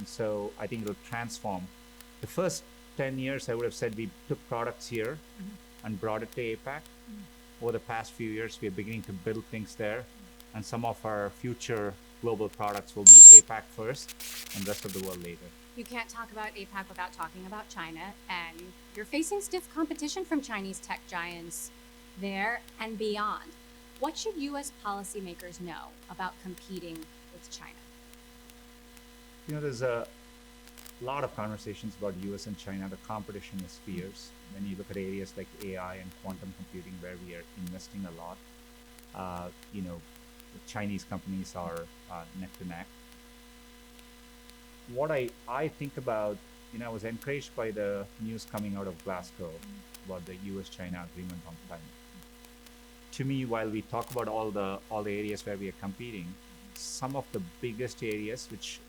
And so I think it'll transform. The first 10 years, I would have said we took products here and brought it to APAC. Over the past few years, we are beginning to build things there. And some of our future global products will be APAC first and the rest of the world later. You can't talk about APAC without talking about China, and you're facing stiff competition from Chinese tech giants there and beyond. What should U.S. policymakers know about competing with China? There's a lot of conversations about US and China. The competition is fierce. When you look at areas like AI and quantum computing, where we are investing a lot, the Chinese companies are neck to neck. What I think about, I was encouraged by the news coming out of Glasgow about the US-China agreement on climate. To me, while we talk about all the areas where we are competing, some of the biggest areas which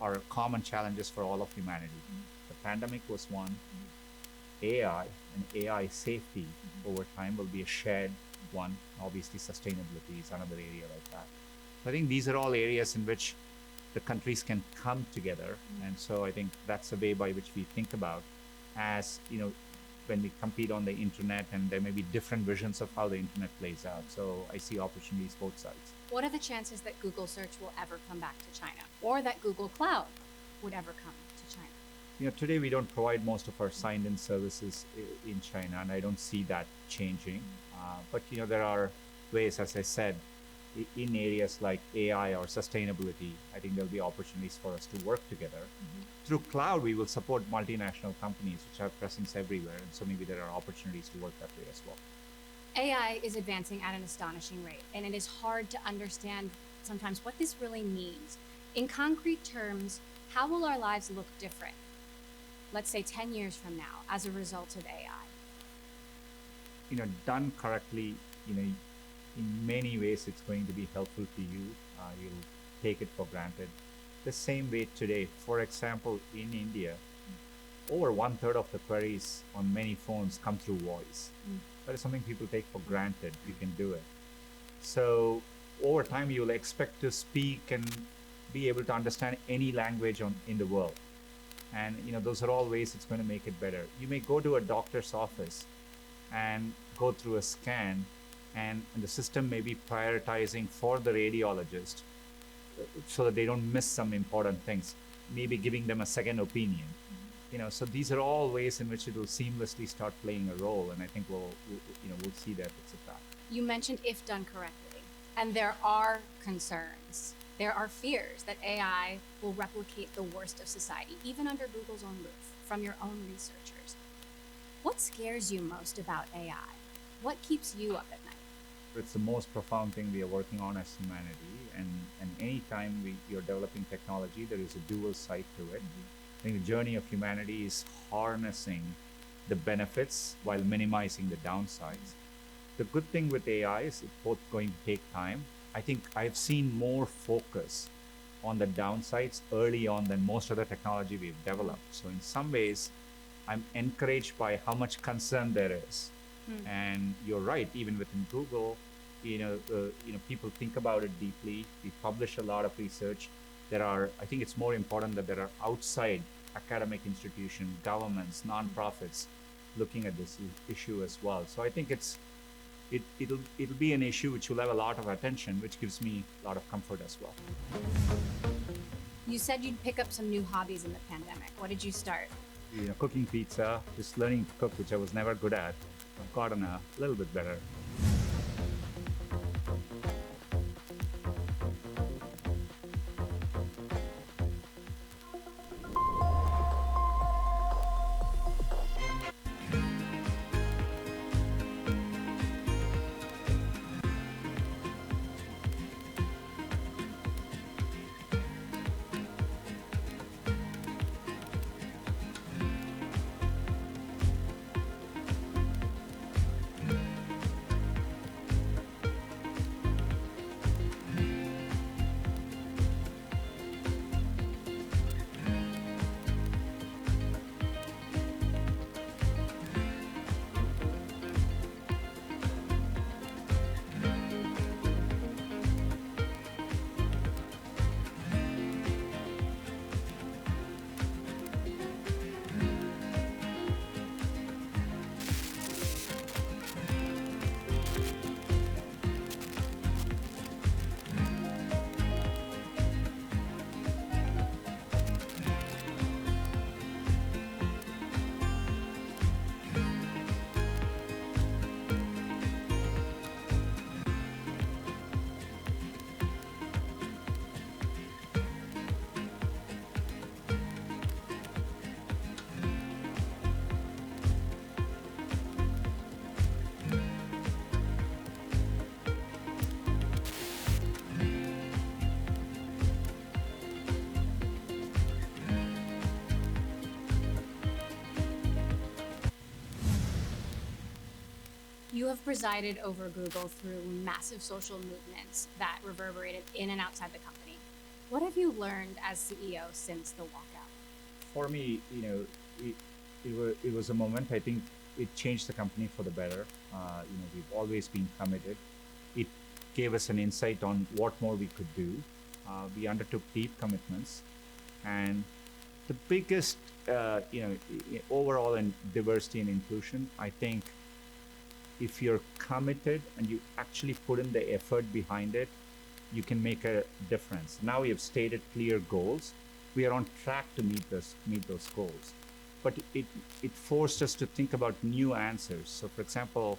are common challenges for all of humanity. The pandemic was one. AI and AI safety over time will be a shared one. Obviously, sustainability is another area like that. I think these are all areas in which the countries can come together. And so I think that's the way by which we think about as, when we compete on the internet, and there may be different visions of how the internet plays out. So I see opportunities both sides. What are the chances that Google search will ever come back to China, or that Google Cloud would ever come to China? Today we don't provide most of our signed-in services in China, and I don't see that changing. But there are ways, as I said, in areas like AI or sustainability, I think there'll be opportunities for us to work together. Through cloud, we will support multinational companies which have presence everywhere, and so maybe there are opportunities to work that way as well. AI is advancing at an astonishing rate, and it is hard to understand sometimes what this really means. In concrete terms, how will our lives look different, let's say 10 years from now, as a result of AI? Done correctly, in many ways, it's going to be helpful to you. You'll take it for granted. The same way today, for example, in India, over 1/3 of the queries on many phones come through voice. That is something people take for granted. You can do it. So over time, you'll expect to speak and be able to understand any language in the world. And those are all ways it's going to make it better. You may go to a doctor's office and go through a scan, and the system may be prioritizing for the radiologist so that they don't miss some important things, maybe giving them a second opinion. So these are all ways in which it will seamlessly start playing a role, and I think we'll see the effects of that. You mentioned if done correctly, and there are concerns. There are fears that AI will replicate the worst of society, even under Google's own roof, from your own researchers. What scares you most about AI? What keeps you up at night? It's the most profound thing we are working on as humanity, and anytime you're developing technology, there is a dual side to it. I think the journey of humanity is harnessing the benefits while minimizing the downsides. The good thing with AI is it's both going to take time. I think I've seen more focus on the downsides early on than most of the technology we've developed. So in some ways, I'm encouraged by how much concern there is. And you're right, even within Google, people think about it deeply. We publish a lot of research. I think it's more important that there are outside academic institutions, governments, nonprofits looking at this issue as well. So I think it'll be an issue which will have a lot of attention, which gives me a lot of comfort as well. You said you'd pick up some new hobbies in the pandemic. What did you start? Cooking pizza, just learning to cook, which I was never good at. I've gotten a little bit better. You have presided over Google through massive social movements that reverberated in and outside the company. What have you learned as CEO since the walkout? For me, it was a moment. I think it changed the company for the better. We've always been committed. It gave us an insight on what more we could do. We undertook deep commitments, and the biggest, overall in diversity and inclusion, I think if you're committed and you actually put in the effort behind it, you can make a difference. Now we have stated clear goals. We are on track to meet those goals. But it forced us to think about new answers. So for example,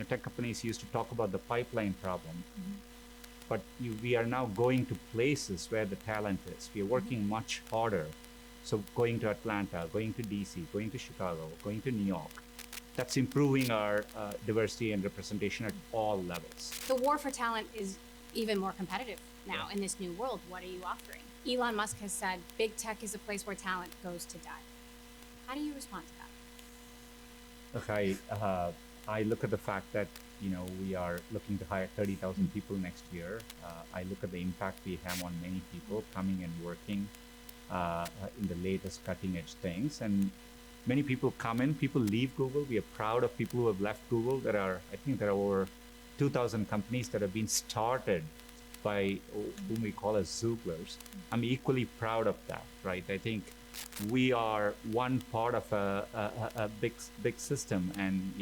tech companies used to talk about the pipeline problem, but we are now going to places where the talent is. We are working much harder. So going to Atlanta, going to DC, going to Chicago, going to New York, that's improving our diversity and representation at all levels. The war for talent is even more competitive now in this new world. What are you offering? Elon Musk has said big tech is a place where talent goes to die. How do you respond to that? Okay, I look at the fact that we are looking to hire 30,000 people next year. I look at the impact we have on many people coming and working in the latest cutting edge things. And many people come in, people leave Google. We are proud of people who have left Google. I think there are over 2,000 companies that have been started by whom we call as Zooglers. I'm equally proud of that, right? I think we are one part of a big system, and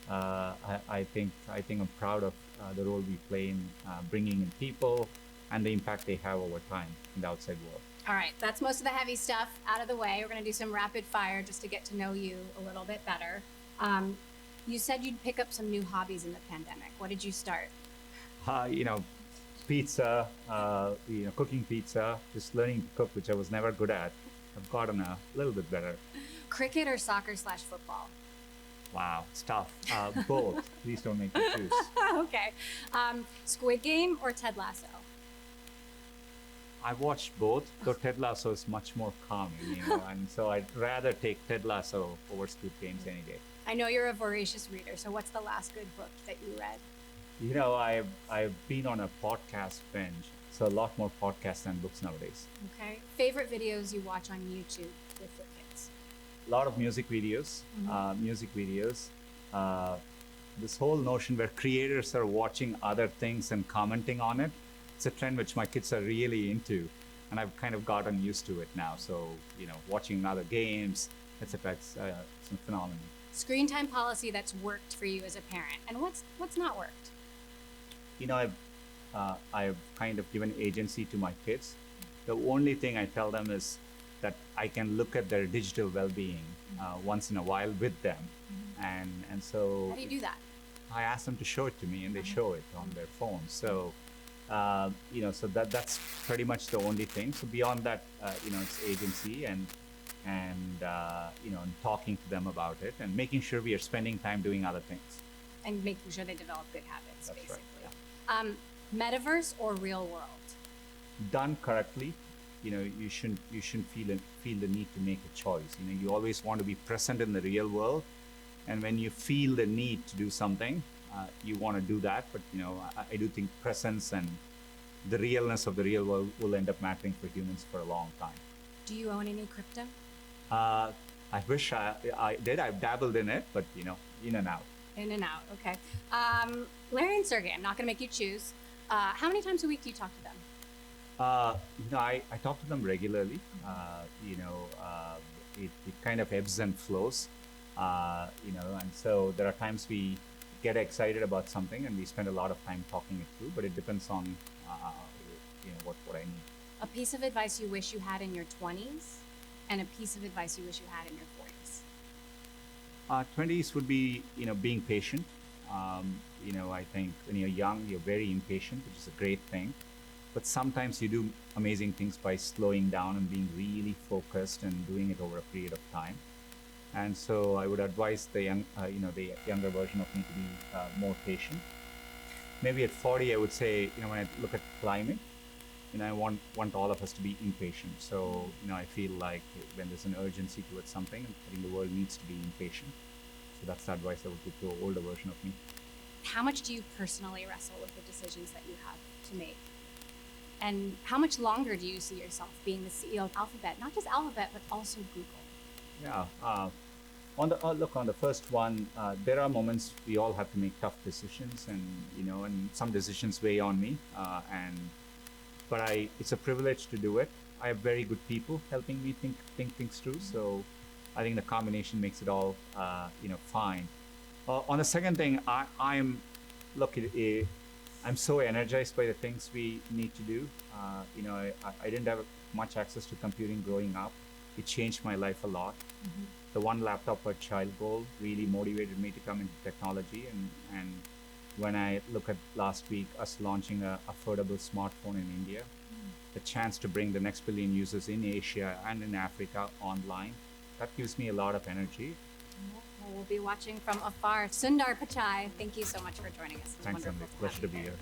I think I'm proud of the role we play in bringing in people and the impact they have over time in the outside world. All right, that's most of the heavy stuff out of the way. We're going to do some rapid fire just to get to know you a little bit better. You said you'd pick up some new hobbies in the pandemic. What did you start? Pizza, cooking pizza, just learning to cook, which I was never good at. I've gotten a little bit better. Cricket or soccer/football? Wow, it's tough. Both. Please don't make me choose. Okay. Squid Game or Ted Lasso? I've watched both, though Ted Lasso is much more calming, and so I'd rather take Ted Lasso over Squid Games any day. I know you're a voracious reader, so what's the last good book that you read? I've been on a podcast binge, so a lot more podcasts than books nowadays. Okay. Favorite videos you watch on YouTube with your kids? A lot of music videos. This whole notion where creators are watching other things and commenting on it, it's a trend which my kids are really into, and I've kind of gotten used to it now. So, watching other games, etc. It's a phenomenon. Screen time policy that's worked for you as a parent, and what's not worked? I've kind of given agency to my kids. The only thing I tell them is that I can look at their digital well-being once in a while with them, and so. How do you do that? I ask them to show it to me, and they show it on their phones. So, so that's pretty much the only thing. So beyond that, it's agency and talking to them about it and making sure we are spending time doing other things. And making sure they develop good habits, That's basically. right, yeah. Metaverse or real world? Done correctly, you shouldn't feel the need to make a choice. You always want to be present in the real world, and when you feel the need to do something, you want to do that. But I do think presence and the realness of the real world will end up mattering for humans for a long time. Do you own any crypto? I wish I did. I've dabbled in it, but in and out. In and out, okay. Larry and Sergey, I'm not going to make you choose. How many times a week do you talk to them? I talk to them regularly. It kind of ebbs and flows, and so there are times we get excited about something and we spend a lot of time talking it through, but it depends on what I need. A piece of advice you wish you had in your 20s and a piece of advice you wish you had in your 40s? 20s would be, being patient. I think when you're young, you're very impatient, which is a great thing. But sometimes you do amazing things by slowing down and being really focused and doing it over a period of time. And so I would advise the younger version of me to be more patient. Maybe at 40, I would say, when I look at climate, I want all of us to be impatient. So, I feel like when there's an urgency towards something, I think the world needs to be impatient. So that's the advice I would give to an older version of me. How much do you personally wrestle with the decisions that you have to make? And how much longer do you see yourself being the CEO of Alphabet, not just Alphabet, but also Google? Yeah. On the first one, there are moments we all have to make tough decisions, and some decisions weigh on me. But it's a privilege to do it. I have very good people helping me think things through. So I think the combination makes it all fine. On the second thing, I'm look. I'm so energized by the things we need to do. I didn't have much access to computing growing up. It changed my life a lot. The one laptop per child goal really motivated me to come into technology. And when I look at last week, us launching a affordable smartphone in India, the chance to bring the next billion users in Asia and in Africa online, that gives me a lot of energy. Well, we'll be watching from afar. Sundar Pichai, thank you so much for joining us. It was Thanks, wonderful Emily. to Pleasure have to you be here.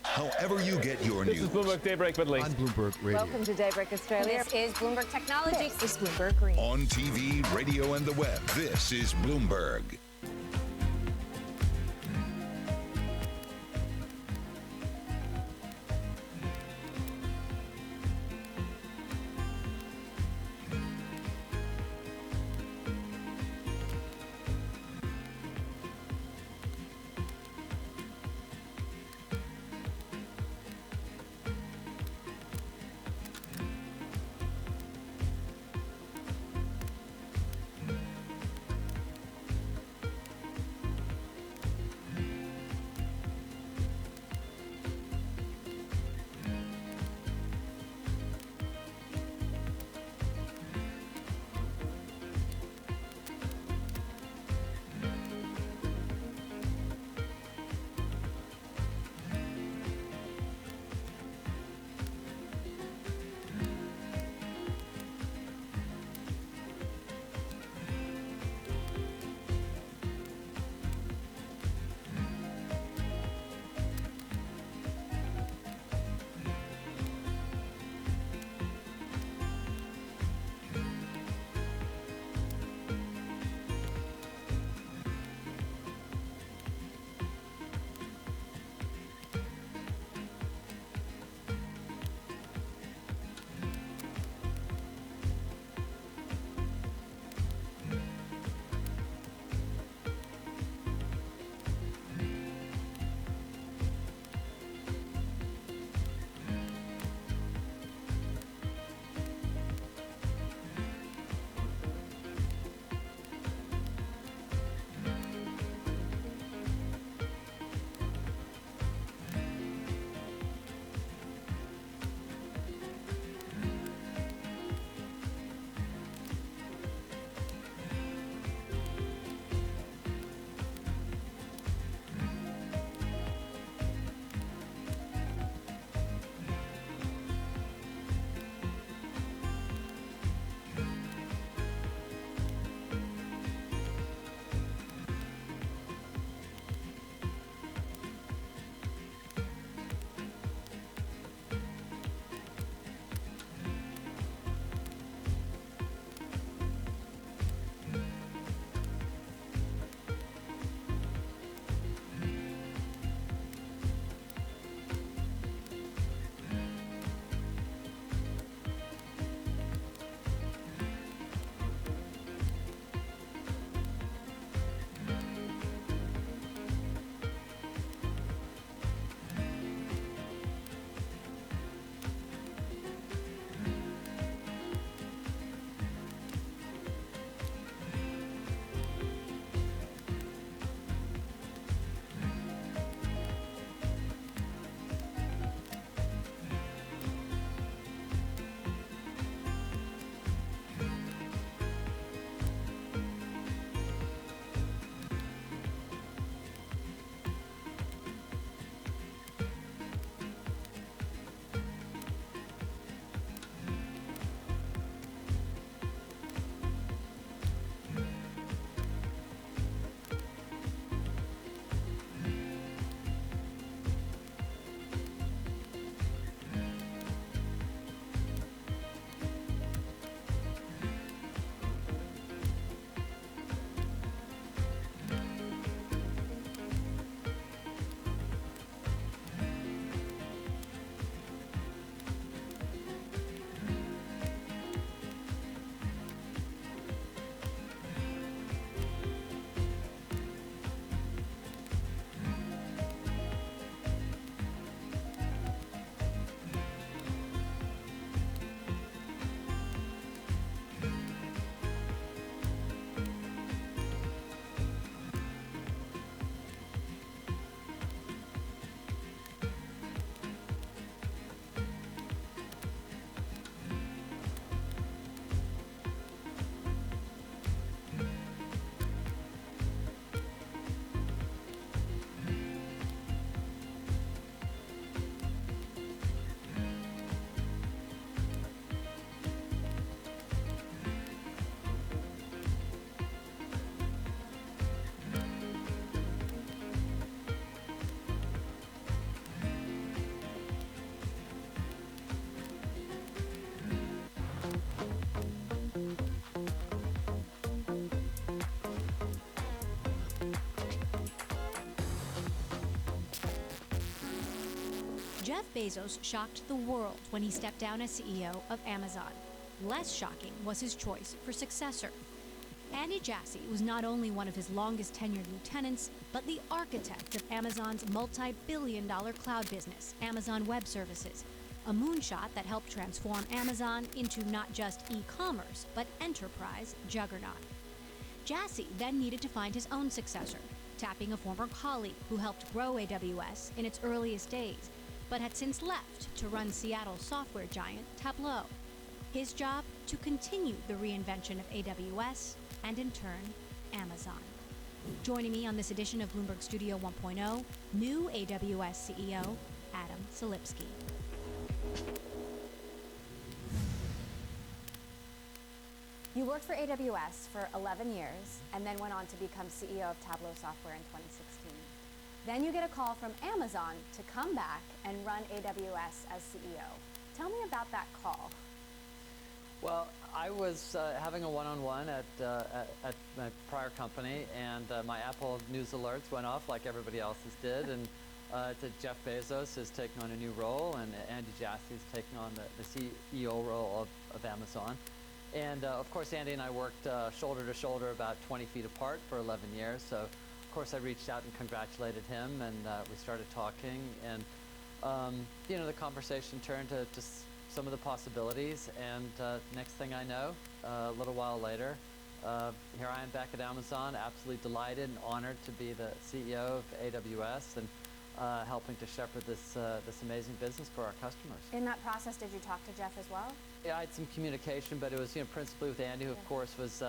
However you get your This news. is Bloomberg Daybreak with Lee. On Bloomberg Radio. Welcome to Daybreak Australia. This is Bloomberg Technology. This is Bloomberg Green. On TV, radio, and the web, this is Bloomberg. Jeff Bezos shocked the world when he stepped down as CEO of Amazon. Less shocking was his choice for successor. Andy Jassy was not only one of his longest tenured lieutenants, but the architect of Amazon's multi-billion-dollar cloud business, Amazon Web Services, a moonshot that helped transform Amazon into not just e-commerce, but enterprise juggernaut. Jassy then needed to find his own successor, tapping a former colleague who helped grow AWS in its earliest days, but had since left to run Seattle software giant Tableau. His job to continue the reinvention of AWS and in turn, Amazon. Joining me on this edition of Bloomberg Studio 1.0, new AWS CEO, Adam Selipsky. You worked for AWS for 11 years and then went on to become CEO of Tableau Software in 2016. Then you get a call from Amazon to come back and run AWS as CEO. Tell me about that call. Well, I was having a one-on-one at my prior company, and my Apple News alerts went off like everybody else's did, and it said Jeff Bezos is taking on a new role, and Andy Jassy is taking on the CEO role of Amazon. And of course, Andy and I worked shoulder to shoulder about 20 feet apart for 11 years, so of course I reached out and congratulated him, and we started talking, and the conversation turned to just some of the possibilities, and next thing I know, a little while later, here I am back at Amazon, absolutely delighted and honored to be the CEO of AWS and helping to shepherd this amazing business for our customers. In that process, did you talk to Jeff as well? Yeah, I had some communication, but it was principally with Andy, who of course was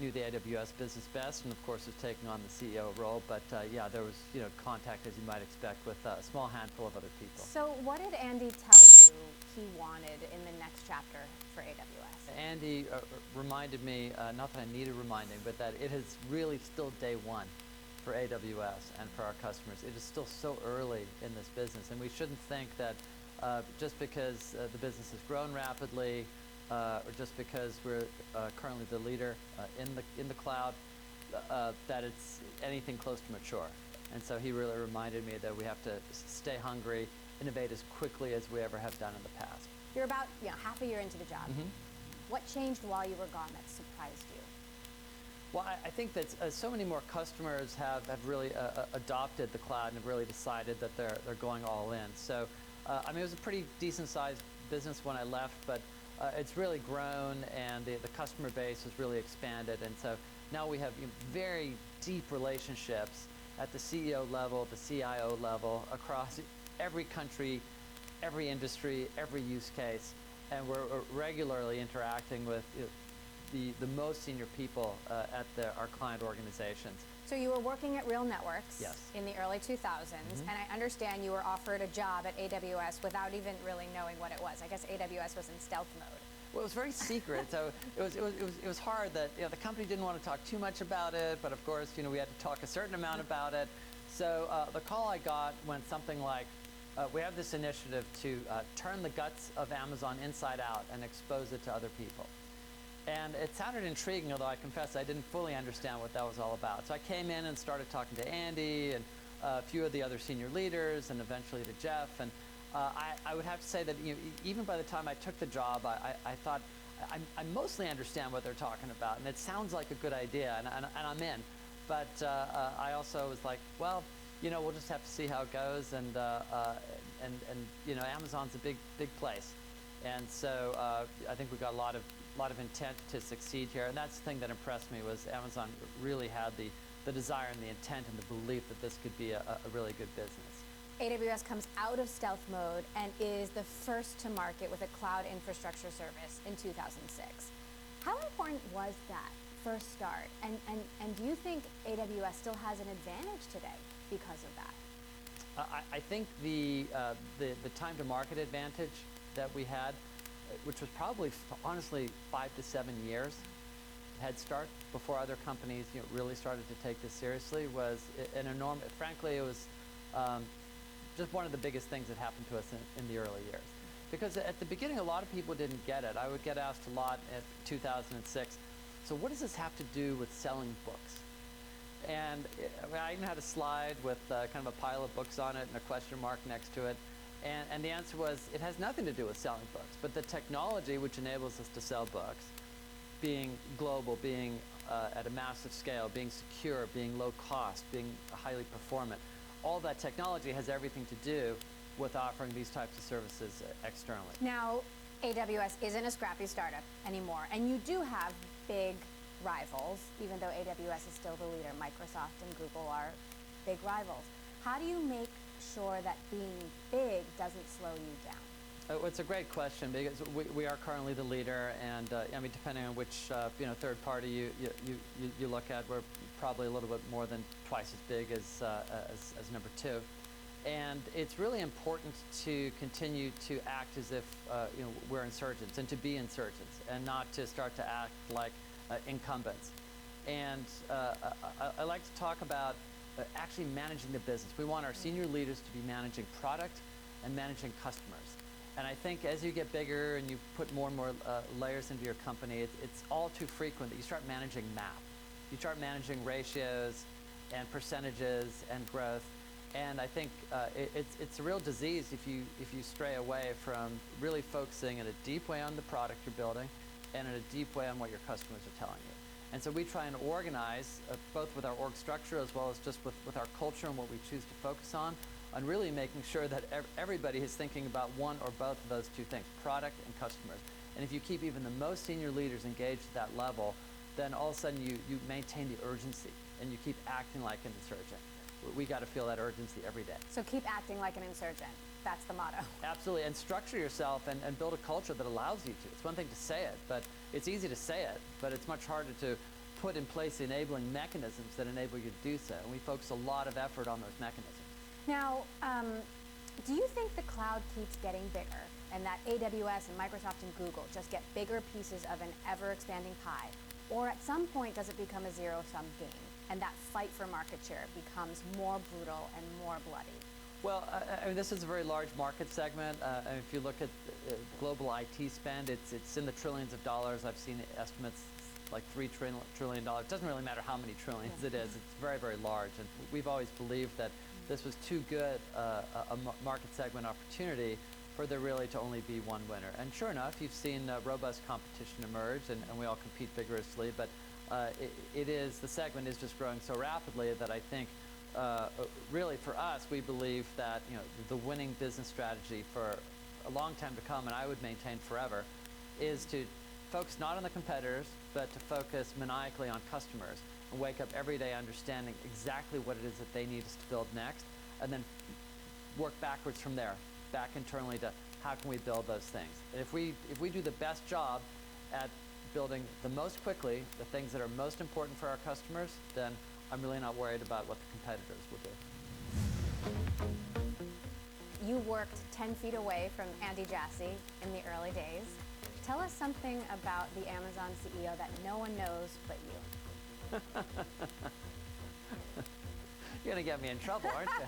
knew the AWS business best, and of course was taking on the CEO role. But yeah, there was contact, as you might expect, with a small handful of other people. So what did Andy tell you he wanted in the next chapter for AWS? Andy reminded me, not that I needed reminding, but that it is really still day one for AWS and for our customers. It is still so early in this business, and we shouldn't think that just because the business has grown rapidly, or just because we're currently the leader in the cloud, that it's anything close to mature. And so he really reminded me that we have to stay hungry, innovate as quickly as we ever have done in the past. You're about half a year into the job. Mm-hmm. What changed while you were gone that surprised you? Well, I think that so many more customers have really adopted the cloud and have really decided that they're going all in. So, it was a pretty decent-sized business when I left, but it's really grown, and the customer base has really expanded. And so now we have very deep relationships at the CEO level, the CIO level, across every country, every industry, every use case, and we're regularly interacting with the most senior people at our client organizations. So you were working at Real Networks Yes. in the early 2000s, Mm-hmm. and I understand you were offered a job at AWS without even really knowing what it was. I guess AWS was in stealth mode. Well, it was very secret, so it was hard that the company didn't want to talk too much about it, but of course we had to talk a certain amount about it. So the call I got went something like, we have this initiative to turn the guts of Amazon inside out and expose it to other people. And it sounded intriguing, although I confess I didn't fully understand what that was all about. So I came in and started talking to Andy and a few of the other senior leaders, and eventually to Jeff. And I would have to say that even by the time I took the job, I thought I mostly understand what they're talking about, and it sounds like a good idea, and I'm in. But I also was like, well, we'll just have to see how it goes, and Amazon's a big place, and so I think we got a lot of intent to succeed here, and that's the thing that impressed me was Amazon really had the desire and the intent and the belief that this could be a really good business. AWS comes out of stealth mode and is the first to market with a cloud infrastructure service in 2006. How important was that first start? And do you think AWS still has an advantage today because of that? I think the time to market advantage that we had, which was probably honestly 5 to 7 years head start before other companies really started to take this seriously, was an enormous. Frankly, it was just one of the biggest things that happened to us in the early years. Because at the beginning, a lot of people didn't get it. I would get asked a lot in 2006, so what does this have to do with selling books? And I even had a slide with kind of a pile of books on it and a question mark next to it. And the answer was, it has nothing to do with selling books, but the technology which enables us to sell books, being global, being at a massive scale, being secure, being low cost, being highly performant, all that technology has everything to do with offering these types of services externally. Now, AWS isn't a scrappy startup anymore, and you do have big rivals, even though AWS is still the leader. Microsoft and Google are big rivals. How do you make sure that being big doesn't slow you down? It's a great question, because we are currently the leader, and I mean, depending on which third party you look at, we're probably a little bit more than twice as big as number two. And it's really important to continue to act as if we're insurgents, and to be insurgents, and not to start to act like incumbents. And I like to talk about actually managing the business. We want our senior leaders to be managing product and managing customers. And I think as you get bigger and you put more and more layers into your company, it's all too frequent that you start managing math. You start managing ratios and percentages and growth. And I think it's a real disease if you stray away from really focusing in a deep way on the product you're building and in a deep way on what your customers are telling you. And so we try and organize, both with our org structure as well as just with our culture and what we choose to focus on really making sure that everybody is thinking about one or both of those two things, product and customers. And if you keep even the most senior leaders engaged at that level, then all of a sudden you maintain the urgency and you keep acting like an insurgent. We got to feel that urgency every day. So keep acting like an insurgent. That's the motto. Absolutely, and structure yourself and build a culture that allows you to. It's one thing to say it, but it's easy to say it, but it's much harder to put in place the enabling mechanisms that enable you to do so. And we focus a lot of effort on those mechanisms. Now, do you think the cloud keeps getting bigger, and that AWS and Microsoft and Google just get bigger pieces of an ever-expanding pie? Or at some point, does it become a zero-sum game, and that fight for market share becomes more brutal and more bloody? Well, I mean, this is a very large market segment. And if you look at global IT spend, it's in the trillions of dollars. I've seen estimates like $3 trillion. It doesn't really matter how many trillions it is. It's very, very large. And we've always believed that this was too good a market segment opportunity for there really to only be one winner. And sure enough, you've seen robust competition emerge, and we all compete vigorously. But the segment is just growing so rapidly that I think really for us, we believe that the winning business strategy for a long time to come, and I would maintain forever, is to focus not on the competitors, but to focus maniacally on customers and wake up every day understanding exactly what it is that they need us to build next, and then work backwards from there, back internally to how can we build those things. And if we do the best job at building the most quickly the things that are most important for our customers, then I'm really not worried about what the competitors will do. You worked 10 feet away from Andy Jassy in the early days. Tell us something about the Amazon CEO that no one knows but you. You're going to get me in trouble, aren't you?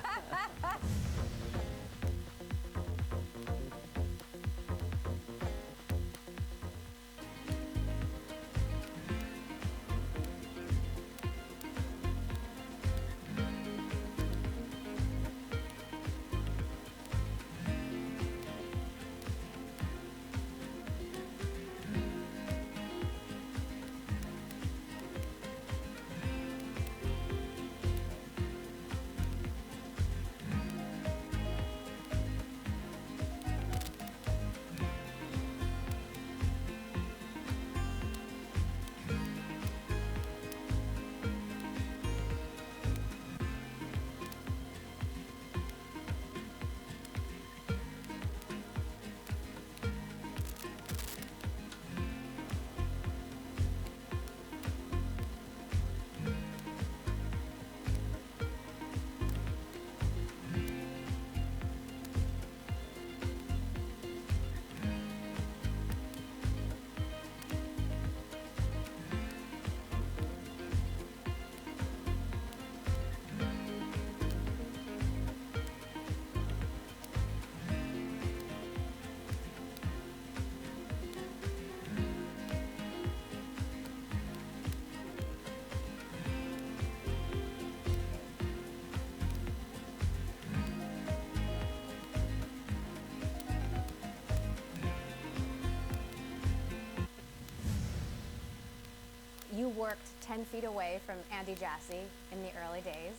worked 10 feet away from Andy Jassy in the early days.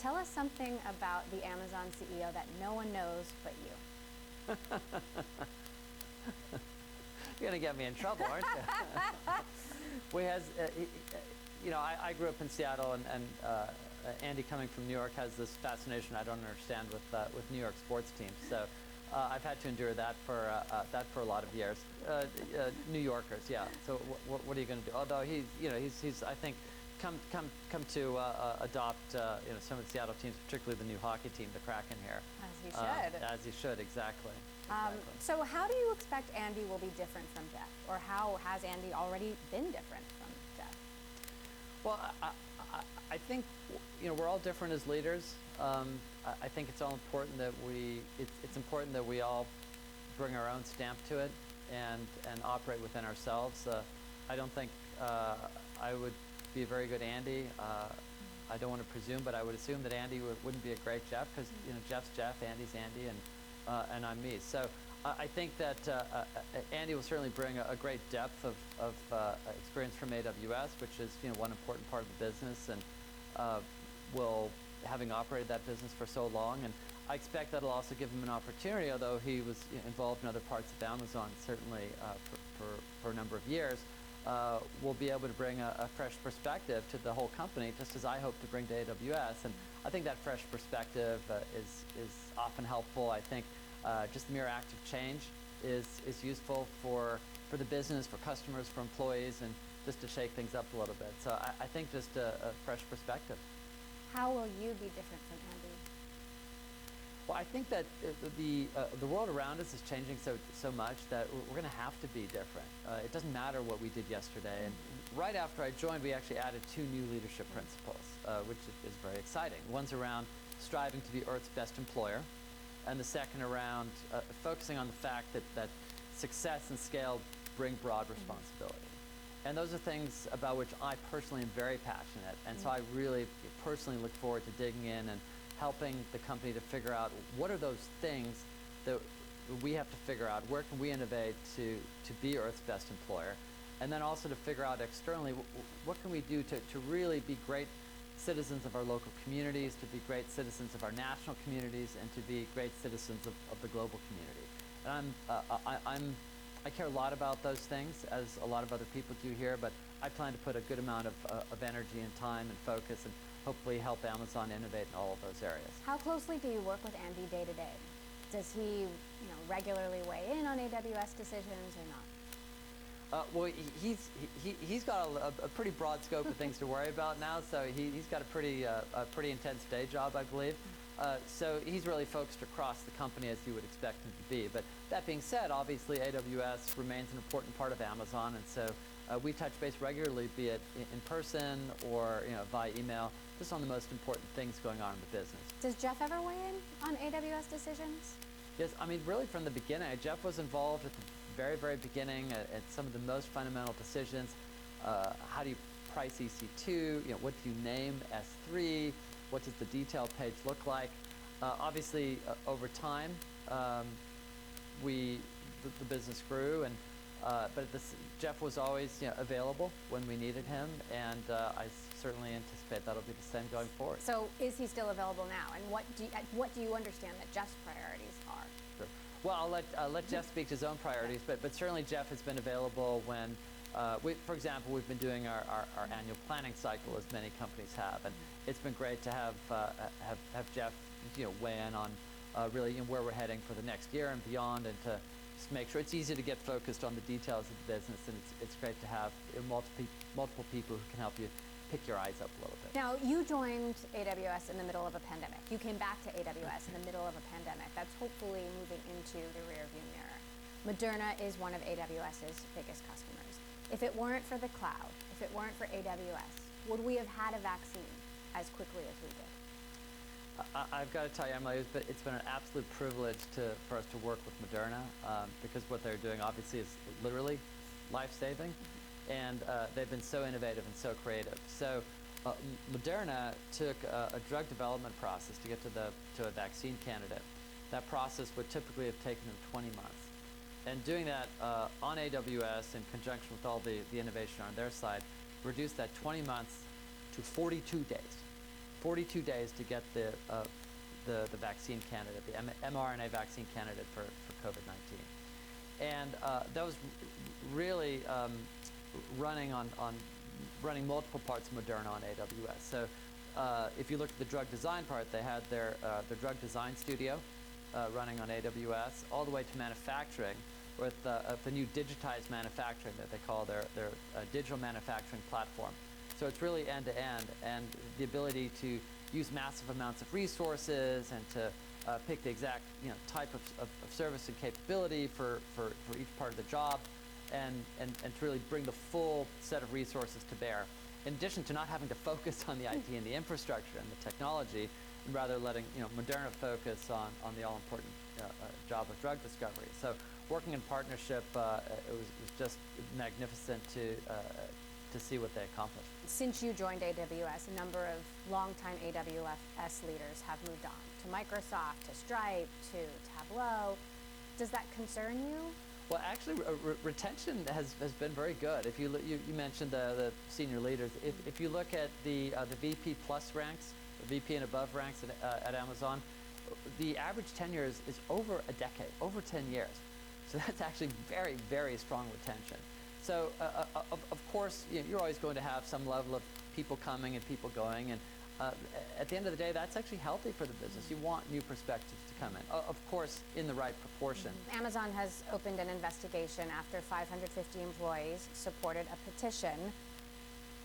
Tell us something about the Amazon CEO that no one knows but you. You're going to get me in trouble, aren't you? We has, you know, I grew up in Seattle, and Andy, coming from New York, has this fascination I don't understand with New York sports teams. So I've had to endure that for a lot of years. New Yorkers, yeah. So what are you going to do? Although he's I think come to adopt some of the Seattle teams, particularly the new hockey team, the Kraken here. As he should. As he should, exactly. So how do you expect Andy will be different from Jeff? Or how has Andy already been different from Jeff? Well, I think we're all different as leaders. I think it's all important that it's important that we all bring our own stamp to it and operate within ourselves. I don't think I would be a very good Andy. I don't want to presume, but I would assume that Andy wouldn't be a great Jeff, because Jeff's Jeff, Andy's Andy, and I'm me. So I think that Andy will certainly bring a great depth of experience from AWS, which is one important part of the business, and having operated that business for so long, and I expect that'll also give him an opportunity, although he was involved in other parts of Amazon, certainly for a number of years, will be able to bring a fresh perspective to the whole company, just as I hope to bring to AWS. And I think that fresh perspective is often helpful. I think just the mere act of change is useful for the business, for customers, for employees, and just to shake things up a little bit. So I think just a fresh perspective. How will you be different from Andy? Well, I think that the world around us is changing so much that we're going to have to be different. It doesn't matter what we did yesterday. And right after I joined, we actually added 2 new leadership principles, which is very exciting. One's around striving to be Earth's best employer, and the second around focusing on the fact that success and scale bring broad responsibility. And those are things about which I personally am very passionate, and so I really personally look forward to digging in and helping the company to figure out what are those things that we have to figure out, where can we innovate to be Earth's best employer, and then also to figure out externally what can we do to really be great citizens of our local communities, to be great citizens of our national communities, and to be great citizens of the global community. And I care a lot about those things, as a lot of other people do here, but I plan to put a good amount of energy and time and focus, and hopefully help Amazon innovate in all of those areas. How closely do you work with Andy day to day? Does he regularly weigh in on AWS decisions or not? Well, he's got a pretty broad scope of things to worry about now, so he's got a pretty intense day job, I believe. So he's really focused across the company, as you would expect him to be. But that being said, obviously AWS remains an important part of Amazon, and so we touch base regularly, be it in person or via email, just on the most important things going on in the business. Does Jeff ever weigh in on AWS decisions? Yes, I mean, really from the beginning. Jeff was involved at the very, very beginning at some of the most fundamental decisions. How do you price EC2? What do you name S3? What does the detail page look like? Obviously, over time, the business grew, and but Jeff was always available when we needed him, and I certainly anticipate that'll be the same going forward. So is he still available now? And what do you understand that Jeff's priorities are? Sure. Well, I'll let Jeff speak to his own priorities, but certainly Jeff has been available when, for example, we've been doing our annual planning cycle, as many companies have, and it's been great to have Jeff weigh in on really where we're heading for the next year and beyond, and to just make sure it's easy to get focused on the details of the business, and it's great to have multiple people who can help you pick your eyes up a little bit. Now, you joined AWS in the middle of a pandemic. You came back to AWS in the middle of a pandemic. That's hopefully moving into the rearview mirror. Moderna is one of AWS's biggest customers. If it weren't for the cloud, if it weren't for AWS, would we have had a vaccine as quickly as we did? I've got to tell you, Emily, it's been an absolute privilege for us to work with Moderna, because what they're doing obviously is literally life-saving, and they've been so innovative and so creative. So Moderna took a drug development process to get to a vaccine candidate. That process would typically have taken them 20 months. And doing that on AWS in conjunction with all the innovation on their side reduced that 20 months to 42 days. 42 days to get the vaccine candidate, the mRNA vaccine candidate for COVID-19. And that was really running multiple parts of Moderna on AWS. So if you look at the drug design part, they had their drug design studio running on AWS, all the way to manufacturing with the new digitized manufacturing that they call their digital manufacturing platform. So it's really end-to-end, and the ability to use massive amounts of resources and to pick the exact type of service and capability for each part of the job, and to really bring the full set of resources to bear. In addition to not having to focus on the IT and the infrastructure and the technology, and rather letting Moderna focus on the all-important job of drug discovery. So working in partnership, it was just magnificent to see what they accomplished. Since you joined AWS, a number of longtime AWS leaders have moved on to Microsoft, to Stripe, to Tableau. Does that concern you? Well, actually, retention has been very good. If you mentioned the senior leaders, if you look at the VP plus ranks, the VP and above ranks at Amazon, the average tenure is over a decade, over 10 years. So that's actually very, very strong retention. So of course, you're always going to have some level of people coming and people going, and at the end of the day, that's actually healthy for the business. You want new perspectives to come in, of course, in the right proportion. Amazon has opened an investigation after 550 employees supported a petition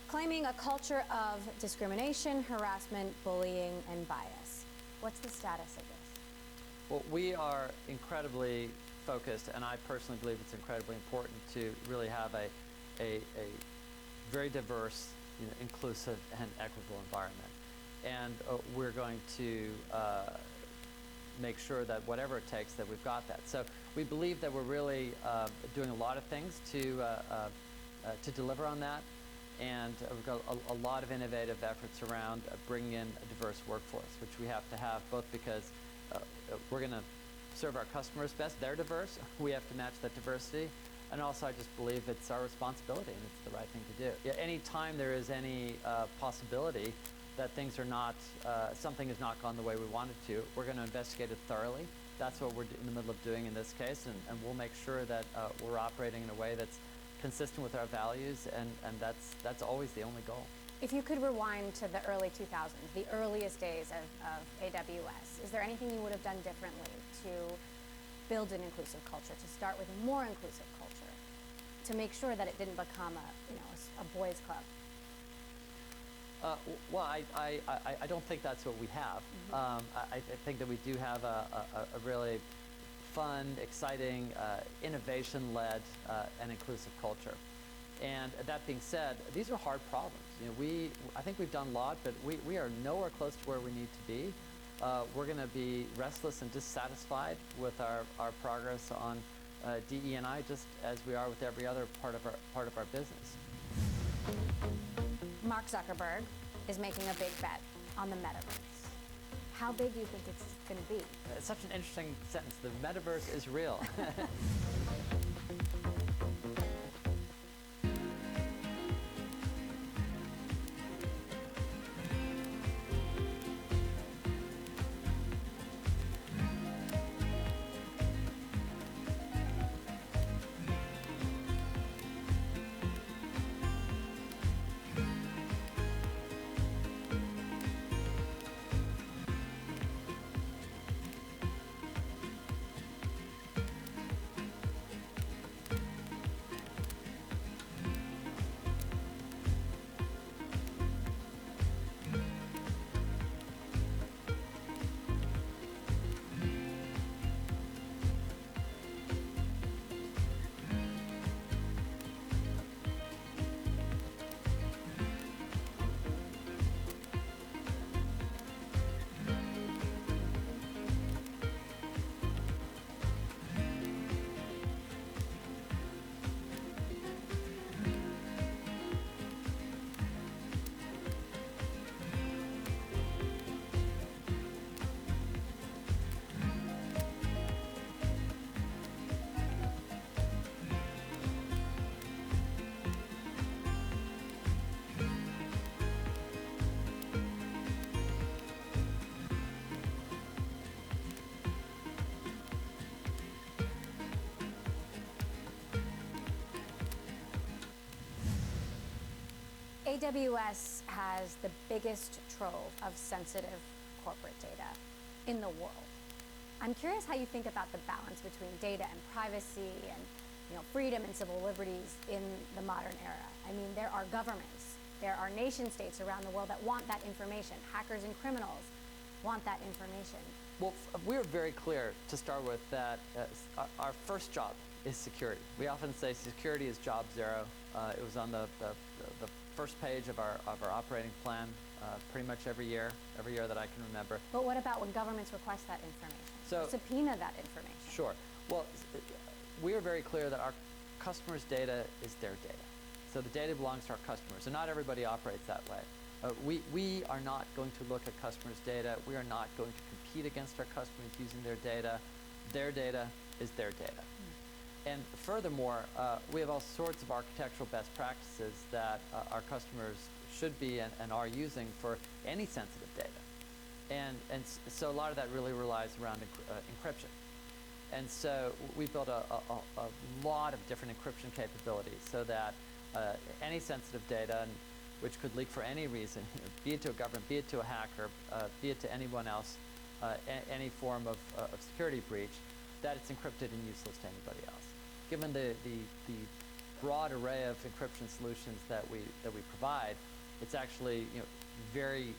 claiming a culture of discrimination, harassment, bullying, and bias. What's the status of this? Well, we are incredibly focused, and I personally believe it's incredibly important to really have a very diverse, inclusive, and equitable environment. And we're going to make sure that whatever it takes, that we've got that. So we believe that we're really doing a lot of things to deliver on that. And we've got a lot of innovative efforts around bringing in a diverse workforce, which we have to have, both because we're going to serve our customers best. They're diverse. We have to match that diversity. And also, I just believe it's our responsibility and it's the right thing to do. Yeah, anytime there is any possibility that things are not, something has not gone the way we want it to, we're going to investigate it thoroughly. That's what we're in the middle of doing in this case, and we'll make sure that we're operating in a way that's consistent with our values, and that's always the only goal. If you could rewind to the early 2000s, the earliest days of AWS, is there anything you would have done differently to build an inclusive culture, to start with a more inclusive culture, to make sure that it didn't become a boys' club? Well, I don't think that's what we have. I think that we do have a really fun, exciting, innovation-led, and inclusive culture. And that being said, these are hard problems. I think we've done a lot, but we are nowhere close to where we need to be. We're going to be restless and dissatisfied with our progress on DE&I, just as we are with every other part of our business. Mark Zuckerberg is making a big bet on the metaverse. How big do you think it's going to be? It's such an interesting sentence. The metaverse is real. AWS has the biggest trove of sensitive corporate data in the world. I'm curious how you think about the balance between data and privacy and freedom and civil liberties in the modern era. I mean, there are governments, there are nation states around the world that want that information. Hackers and criminals want that information. Well, we're very clear to start with that our first job is security. We often say security is job zero. It was on the first page of our operating plan pretty much every year that I can remember. But what about when governments request that information? So, subpoena that information? Sure. Well, we are very clear that our customers' data is their data. So the data belongs to our customers, and not everybody operates that way. We are not going to look at customers' data. We are not going to compete against our customers using their data. Their data is their data. And furthermore, we have all sorts of architectural best practices that our customers should be and are using for any sensitive data. And so a lot of that really relies around encryption. And so we built a lot of different encryption capabilities so that any sensitive data, which could leak for any reason, be it to a government, be it to a hacker, be it to anyone else, any form of security breach, that it's encrypted and useless to anybody else. Given the broad array of encryption solutions that we provide, it's actually very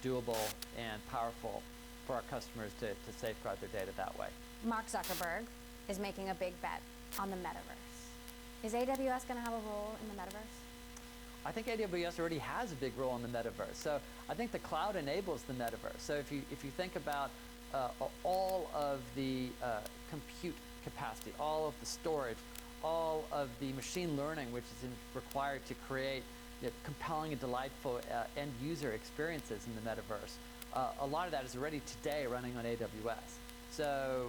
doable and powerful for our customers to safeguard their data that way. Mark Zuckerberg is making a big bet on the metaverse. Is AWS going to have a role in the metaverse? I think AWS already has a big role in the metaverse. So I think the cloud enables the metaverse. So if you think about all of the compute capacity, all of the storage, all of the machine learning which is required to create compelling and delightful end user experiences in the metaverse, a lot of that is already today running on AWS. So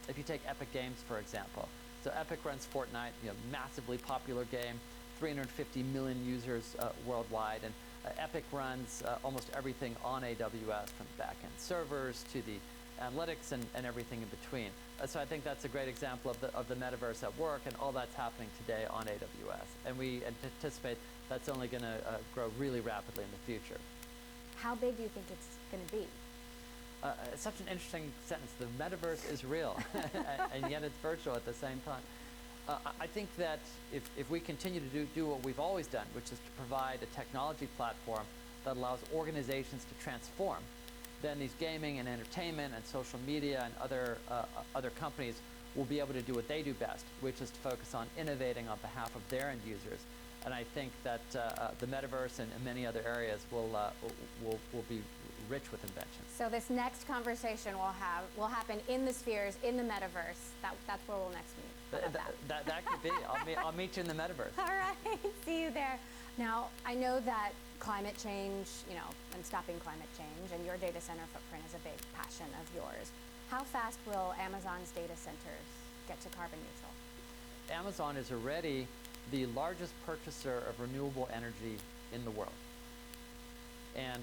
if you take Epic Games, for example, so Epic runs Fortnite, massively popular game, 350 million users worldwide, and Epic runs almost everything on AWS, from back-end servers to the analytics and everything in between. So I think that's a great example of the metaverse at work, and all that's happening today on AWS. And we anticipate that's only going to grow really rapidly in the future. How big do you think it's going to be? It's such an interesting sentence. The metaverse is real, and yet it's virtual at the same time. I think that if we continue to do what we've always done, which is to provide a technology platform that allows organizations to transform, then these gaming and entertainment and social media and other companies will be able to do what they do best, which is to focus on innovating on behalf of their end users. And I think that the metaverse and many other areas will be rich with invention. So this next conversation will happen in the spheres, in the metaverse. That's where we'll next meet. That could be. I'll meet you in the metaverse. All right, see you there. Now, I know that climate change, and stopping climate change, and your data center footprint is a big passion of yours. How fast will Amazon's data centers get to carbon neutral? Amazon is already the largest purchaser of renewable energy in the world. And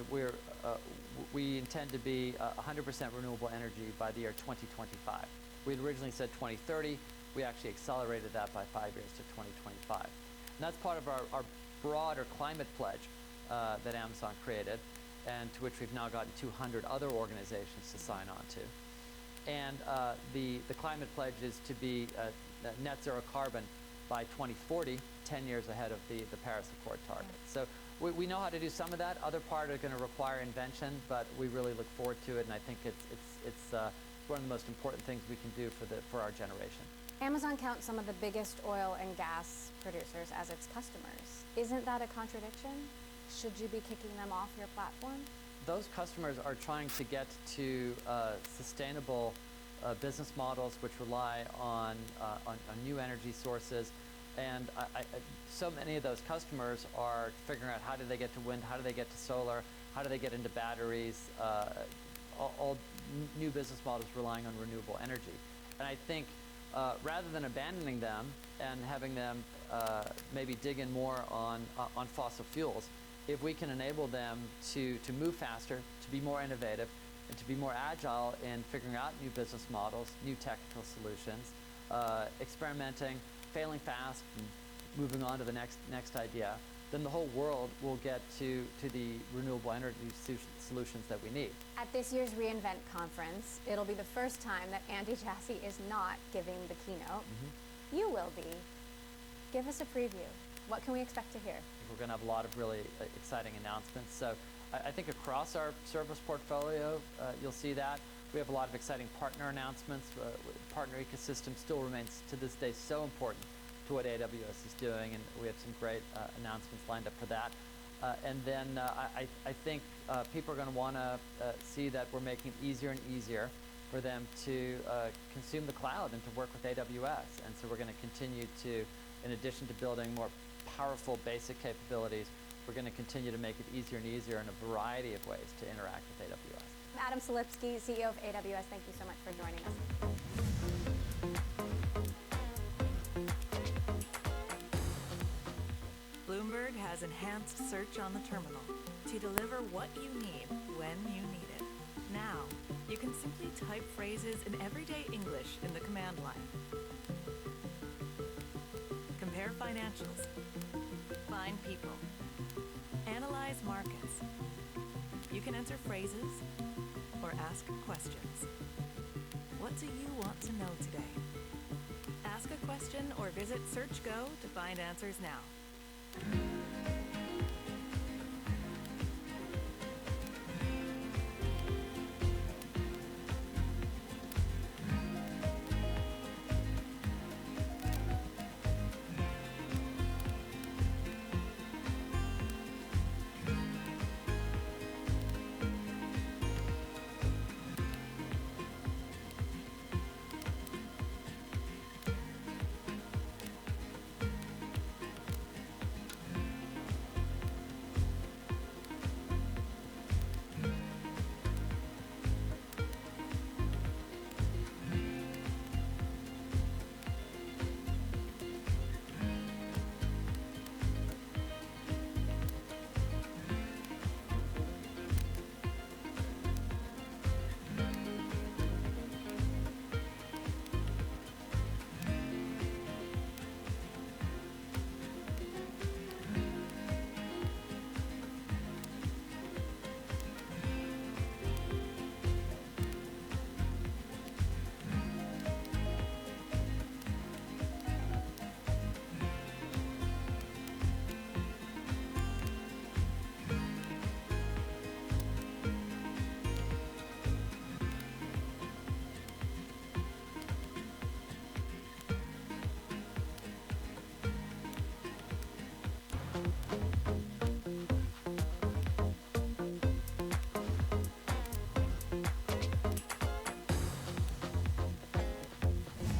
we intend to be 100% renewable energy by the year 2025. We had originally said 2030. We actually accelerated that by 5 years to 2025. And that's part of our broader climate pledge that Amazon created, and to which we've now gotten 200 other organizations to sign on to. And the climate pledge is to be net zero carbon by 2040, 10 years ahead of the Paris Accord target. So we know how to do some of that. Other part are going to require invention, but we really look forward to it, and I think it's one of the most important things we can do for our generation. Amazon counts some of the biggest oil and gas producers as its customers. Isn't that a contradiction? Should you be kicking them off your platform? Those customers are trying to get to sustainable business models which rely on new energy sources. And so many of those customers are figuring out how do they get to wind, how do they get to solar, how do they get into batteries, all new business models relying on renewable energy. And I think rather than abandoning them and having them maybe dig in more on fossil fuels, if we can enable them to move faster, to be more innovative, and to be more agile in figuring out new business models, new technical solutions, experimenting, failing fast, and moving on to the next idea, then the whole world will get to the renewable energy solutions that we need. At this year's reInvent conference, it'll be the first time that Andy Jassy is not giving the keynote. You will be. Give us a preview. What can we expect to hear? We're going to have a lot of really exciting announcements. So I think across our service portfolio, you'll see that. We have a lot of exciting partner announcements. Partner ecosystem still remains to this day so important to what AWS is doing, and we have some great announcements lined up for that. And then I think people are going to want to see that we're making it easier and easier for them to consume the cloud and to work with AWS. And so we're going to continue to, in addition to building more powerful basic capabilities, we're going to continue to make it easier and easier in a variety of ways to interact with AWS. Adam Selipsky, CEO of AWS, thank you so much for joining us. Bloomberg has enhanced search on the terminal to deliver what you need when you need it. Now, you can simply type phrases in everyday English in the command line. Compare financials. Find people. Analyze markets. You can answer phrases or ask questions. What do you want to know today? Ask a question or visit SearchGo to find answers now.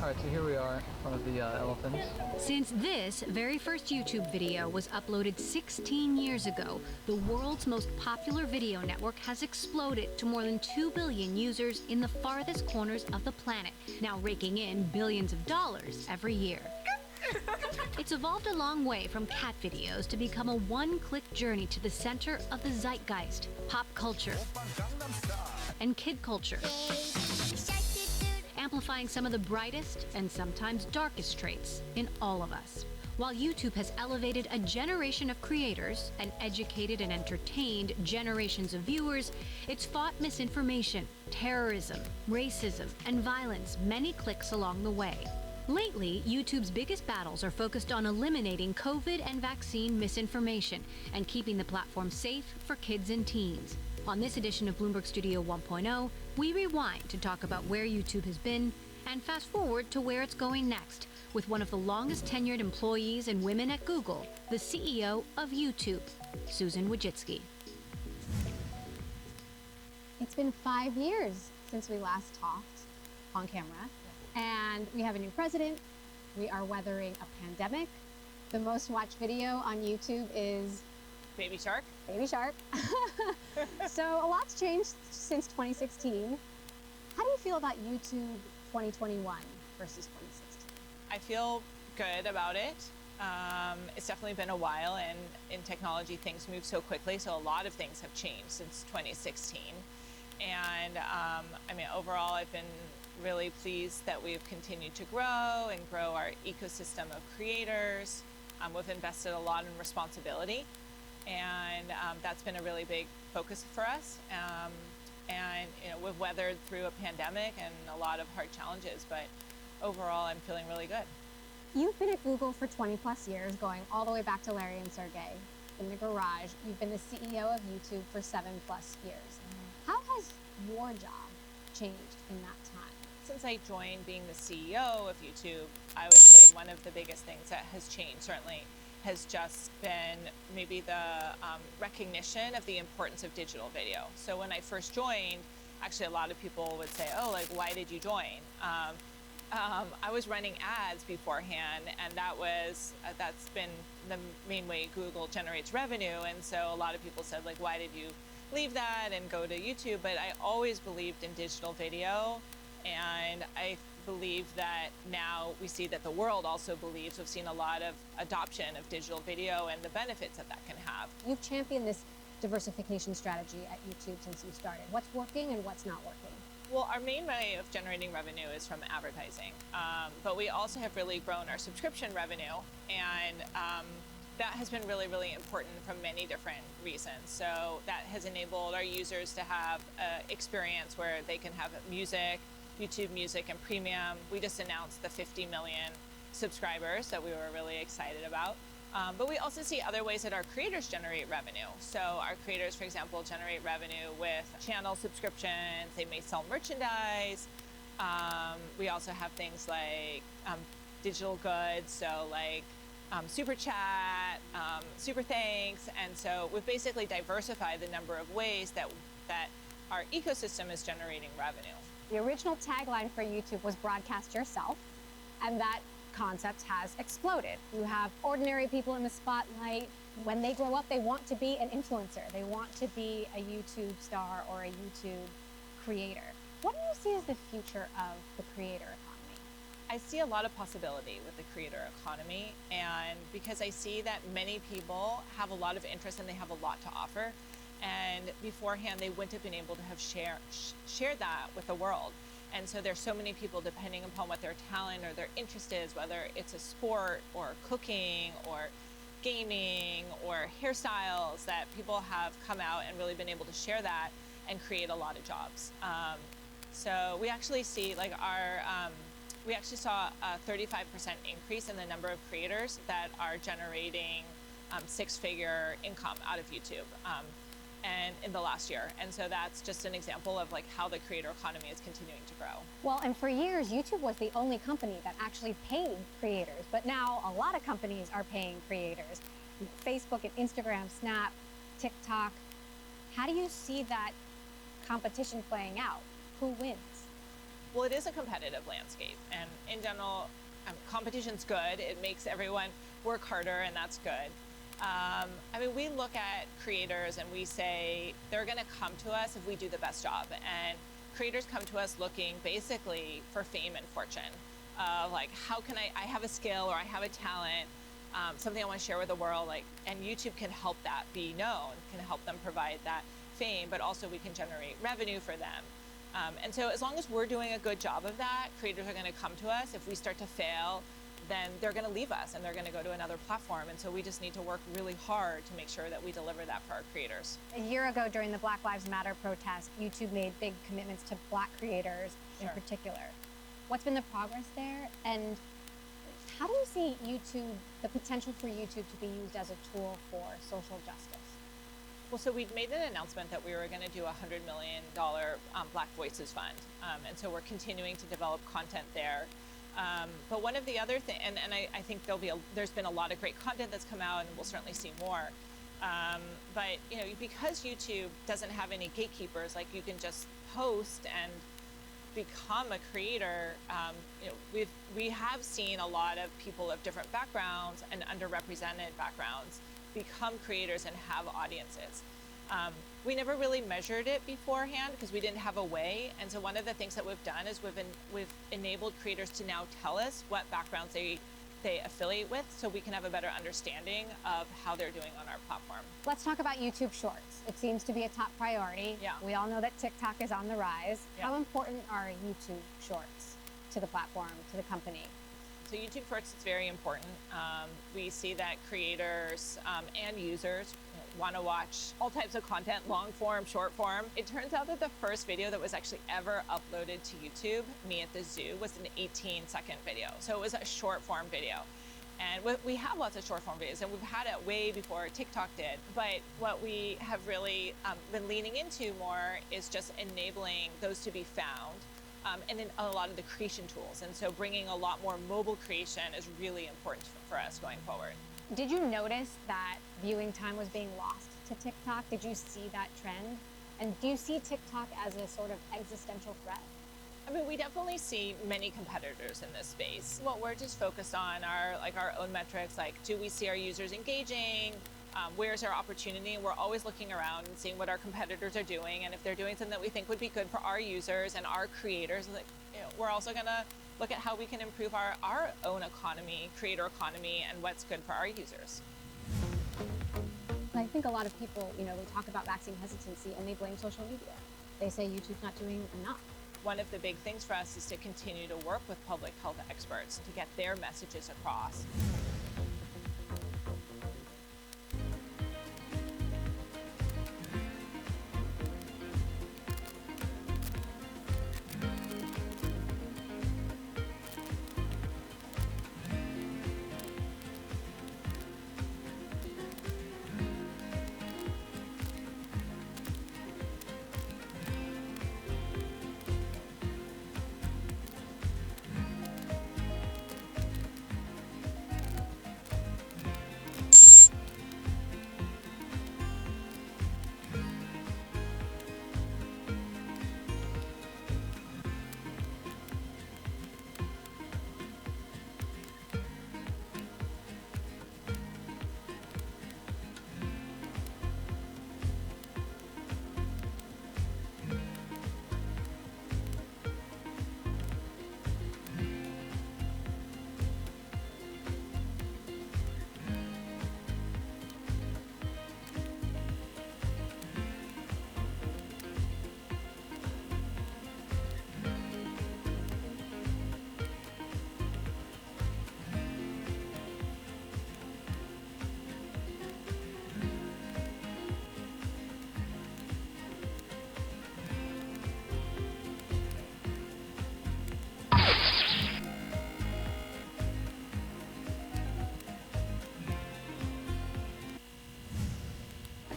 All right, so here we are in front of the elephants. Since this very first YouTube video was uploaded 16 years ago, the world's most popular video network has exploded to more than 2 billion users in the farthest corners of the planet, now raking in billions of dollars every year. It's evolved a long way from cat videos to become a one-click journey to the center of the zeitgeist, pop culture, and kid culture, amplifying some of the brightest and sometimes darkest traits in all of us. While YouTube has elevated a generation of creators and educated and entertained generations of viewers, it's fought misinformation, terrorism, racism, and violence many clicks along the way. Lately, YouTube's biggest battles are focused on eliminating COVID and vaccine misinformation and keeping the platform safe for kids and teens. On this edition of Bloomberg Studio 1.0, we rewind to talk about where YouTube has been and fast forward to where it's going next with one of the longest tenured employees and women at Google, the CEO of YouTube, Susan Wojcicki. It's been 5 years since we last talked on camera, and we have a new president. We are weathering a pandemic. The most watched video on YouTube is Baby Shark. Baby Shark. So a lot's changed since 2016. How do you feel about YouTube 2021 versus 2016? I feel good about it. It's definitely been a while, and in technology things move so quickly, so a lot of things have changed since 2016. And I mean, overall, I've been really pleased that we've continued to grow and grow our ecosystem of creators. We've invested a lot in responsibility, and that's been a really big focus for us. And we've weathered through a pandemic and a lot of hard challenges, but overall, I'm feeling really good. You've been at Google for 20 plus years, going all the way back to Larry and Sergey in the garage. You've been the CEO of YouTube for 7+ years. How has your job changed in that time? Since I joined being the CEO of YouTube, I would say one of the biggest things that has changed certainly has just been maybe the recognition of the importance of digital video. So when I first joined, actually a lot of people would say, oh, like, why did you join? I was running ads beforehand, and that's been the main way Google generates revenue. And so a lot of people said, like, why did you leave that and go to YouTube? But I always believed in digital video, and I believe that now we see that the world also believes. We've seen a lot of adoption of digital video and the benefits that can have. You've championed this diversification strategy at YouTube since you started. What's working and what's not working? Well, our main way of generating revenue is from advertising, but we also have really grown our subscription revenue, and that has been really, really important for many different reasons. So that has enabled our users to have an experience where they can have music, YouTube Music and Premium. We just announced the 50 million subscribers that we were really excited about. But we also see other ways that our creators generate revenue. So our creators, for example, generate revenue with channel subscriptions. They may sell merchandise. We also have things like digital goods, so like Super Chat, Super Thanks. And so we've basically diversified the number of ways that our ecosystem is generating revenue. The original tagline for YouTube was broadcast yourself, and that concept has exploded. You have ordinary people in the spotlight. When they grow up, they want to be an influencer. They want to be a YouTube star or a YouTube creator. What do you see as the future of the creator economy? I see a lot of possibility with the creator economy, and because I see that many people have a lot of interest and they have a lot to offer, and beforehand they wouldn't have been able to have shared that with the world. And so there's so many people, depending upon what their talent or their interest is, whether it's a sport or cooking or gaming or hairstyles, that people have come out and really been able to share that and create a lot of jobs. So we actually see like we actually saw a 35% increase in the number of creators that are generating six-figure income out of YouTube. And in the last year. And so that's just an example of like how the creator economy is continuing to grow. Well, and for years, YouTube was the only company that actually paid creators, but now a lot of companies are paying creators. Facebook and Instagram, Snap, TikTok. How do you see that competition playing out? Who wins? Well, it is a competitive landscape, and in general, competition's good. It makes everyone work harder, and that's good. I mean, we look at creators and we say they're going to come to us if we do the best job. And creators come to us looking basically for fame and fortune. Like, how can I have a skill or I have a talent, something I want to share with the world, like, and YouTube can help that be known, can help them provide that fame, but also we can generate revenue for them. And so as long as we're doing a good job of that, creators are going to come to us. If we start to fail, then they're going to leave us and they're going to go to another platform. And so we just need to work really hard to make sure that we deliver that for our creators. A year ago, during the Black Lives Matter protest, YouTube made big commitments to Black creators in particular. What's been the progress there? And how do you see YouTube, the potential for YouTube to be used as a tool for social justice? Well, so we made an announcement that we were going to do a $100 million Black Voices Fund. And so we're continuing to develop content there. But one of the other things, and I think there's been a lot of great content that's come out, and we'll certainly see more. But you know, because YouTube doesn't have any gatekeepers, like you can just post and become a creator. You know, we have seen a lot of people of different backgrounds and underrepresented backgrounds become creators and have audiences. We never really measured it beforehand because we didn't have a way. And so one of the things that we've done is we've enabled creators to now tell us what backgrounds they affiliate with, so we can have a better understanding of how they're doing on our platform. Let's talk about YouTube Shorts. It seems to be a top priority. Yeah. We all know that TikTok is on the rise. Yeah. How important are YouTube Shorts to the platform, to the company? So YouTube First is very important. We see that creators and users want to watch all types of content, long form, short form. It turns out that the first video that was actually ever uploaded to YouTube, me at the zoo, was an 18-second video. So it was a short form video. And we have lots of short form videos, and we've had it way before TikTok did. But what we have really been leaning into more is just enabling those to be found, and then a lot of the creation tools. And so bringing a lot more mobile creation is really important for us going forward. Did you notice that viewing time was being lost to TikTok? Did you see that trend? And do you see TikTok as a sort of existential threat? I mean, we definitely see many competitors in this space. What we're just focused on are like our own metrics, like do we see our users engaging? Where's our opportunity? We're always looking around and seeing what our competitors are doing, and if they're doing something that we think would be good for our users and our creators, like, we're also gonna look at how we can improve our own economy, creator economy, and what's good for our users. I think a lot of people, we talk about vaccine hesitancy and they blame social media. They say YouTube's not doing enough. One of the big things for us is to continue to work with public health experts to get their messages across.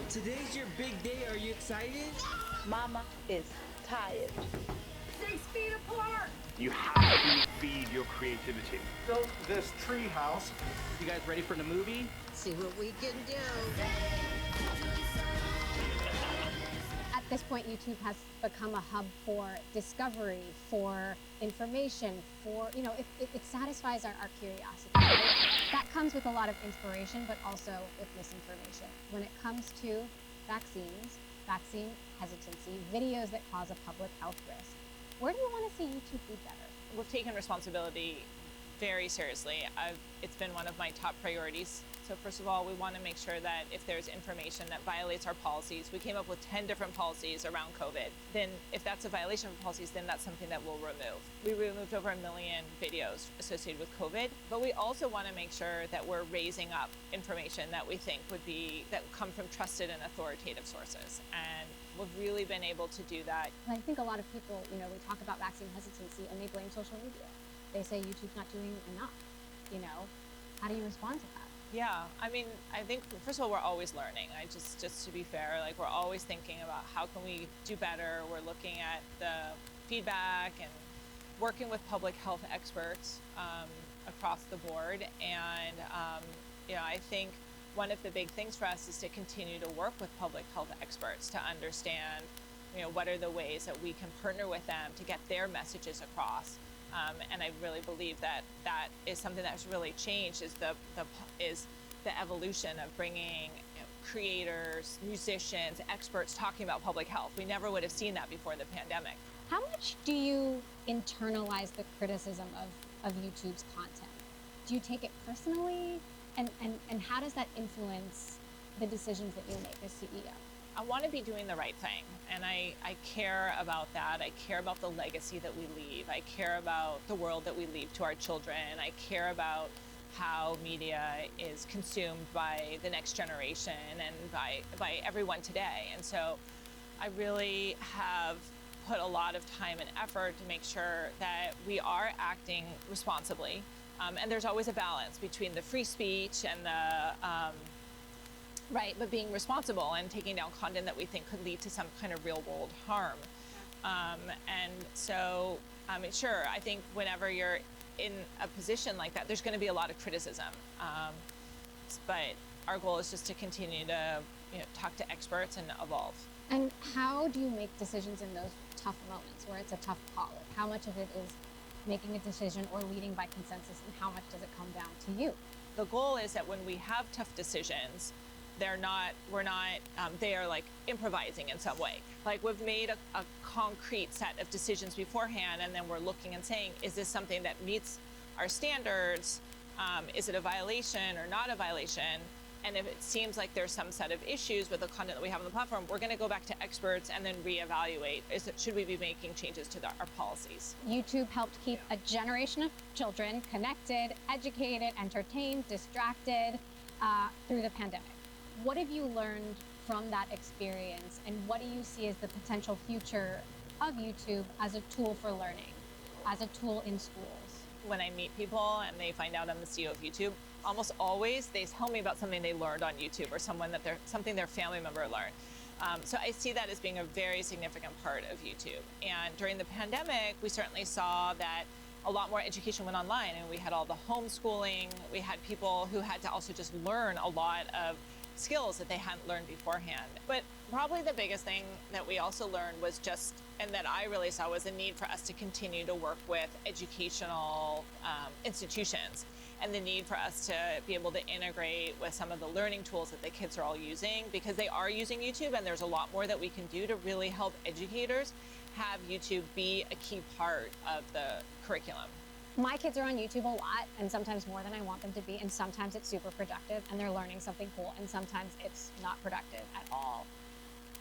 Today's your big day. Are you excited? Mama is tired. 6 feet apart! You have to feed your creativity. Built this tree house. You guys ready for the movie? See what we can do. At this point, YouTube has become a hub for discovery, for information, for, it satisfies our curiosity. Right? That comes with a lot of inspiration, but also with misinformation. When it comes to vaccines, vaccine hesitancy, videos that cause a public health risk, where do you want to see YouTube do better? We've taken responsibility very seriously. It's been one of my top priorities. So first of all, we want to make sure that if there's information that violates our policies, we came up with 10 different policies around COVID. Then if that's a violation of policies, then that's something that we'll remove. We removed over 1 million videos associated with COVID, but we also want to make sure that we're raising up information that we think that come from trusted and authoritative sources. And we've really been able to do that. I think a lot of people, we talk about vaccine hesitancy and they blame social media. They say YouTube's not doing enough. How do you respond to that? Yeah, I mean, I think, first of all, we're always learning. Just to be fair, like, we're always thinking about how can we do better. We're looking at the feedback and working with public health experts across the board. And, I think one of the big things for us is to continue to work with public health experts to understand, what are the ways that we can partner with them to get their messages across. And I really believe that is something that's really changed, is the evolution of bringing creators, musicians, experts talking about public health. We never would have seen that before the pandemic. How much do you internalize the criticism of YouTube's content? Do you take it personally? And how does that influence the decisions that you make as CEO? I want to be doing the right thing. And I care about that. I care about the legacy that we leave. I care about the world that we leave to our children. I care about how media is consumed by the next generation and by everyone today. And so I really have put a lot of time and effort to make sure that we are acting responsibly. And there's always a balance between the free speech and the right, but being responsible and taking down content that we think could lead to some kind of real world harm. And so, sure, I think whenever you're in a position like that, there's going to be a lot of criticism. But our goal is just to continue to talk to experts and evolve. And how do you make decisions in those tough moments where it's a tough call? Like how much of it is making a decision or leading by consensus, and how much does it come down to you? The goal is that when we have tough decisions, they are like improvising in some way. Like we've made a concrete set of decisions beforehand, and then we're looking and saying, is this something that meets our standards? Is it a violation or not a violation? And if it seems like there's some set of issues with the content that we have on the platform, we're going to go back to experts and then reevaluate. Should we be making changes to our policies? YouTube helped keep a generation of children connected, educated, entertained, distracted through the pandemic. What have you learned from that experience, and what do you see as the potential future of YouTube as a tool for learning, as a tool in schools? When I meet people and they find out I'm the CEO of YouTube, almost always they tell me about something they learned on YouTube or something their family member learned. So I see that as being a very significant part of YouTube. And during the pandemic, we certainly saw that a lot more education went online, and we had all the homeschooling. We had people who had to also just learn a lot of skills that they hadn't learned beforehand. But probably the biggest thing that we also learned was and that I really saw, was a need for us to continue to work with educational institutions, and the need for us to be able to integrate with some of the learning tools that the kids are all using, because they are using YouTube, and there's a lot more that we can do to really help educators have YouTube be a key part of the curriculum. My kids are on YouTube a lot, and sometimes more than I want them to be, and sometimes it's super productive and they're learning something cool, and sometimes it's not productive at all.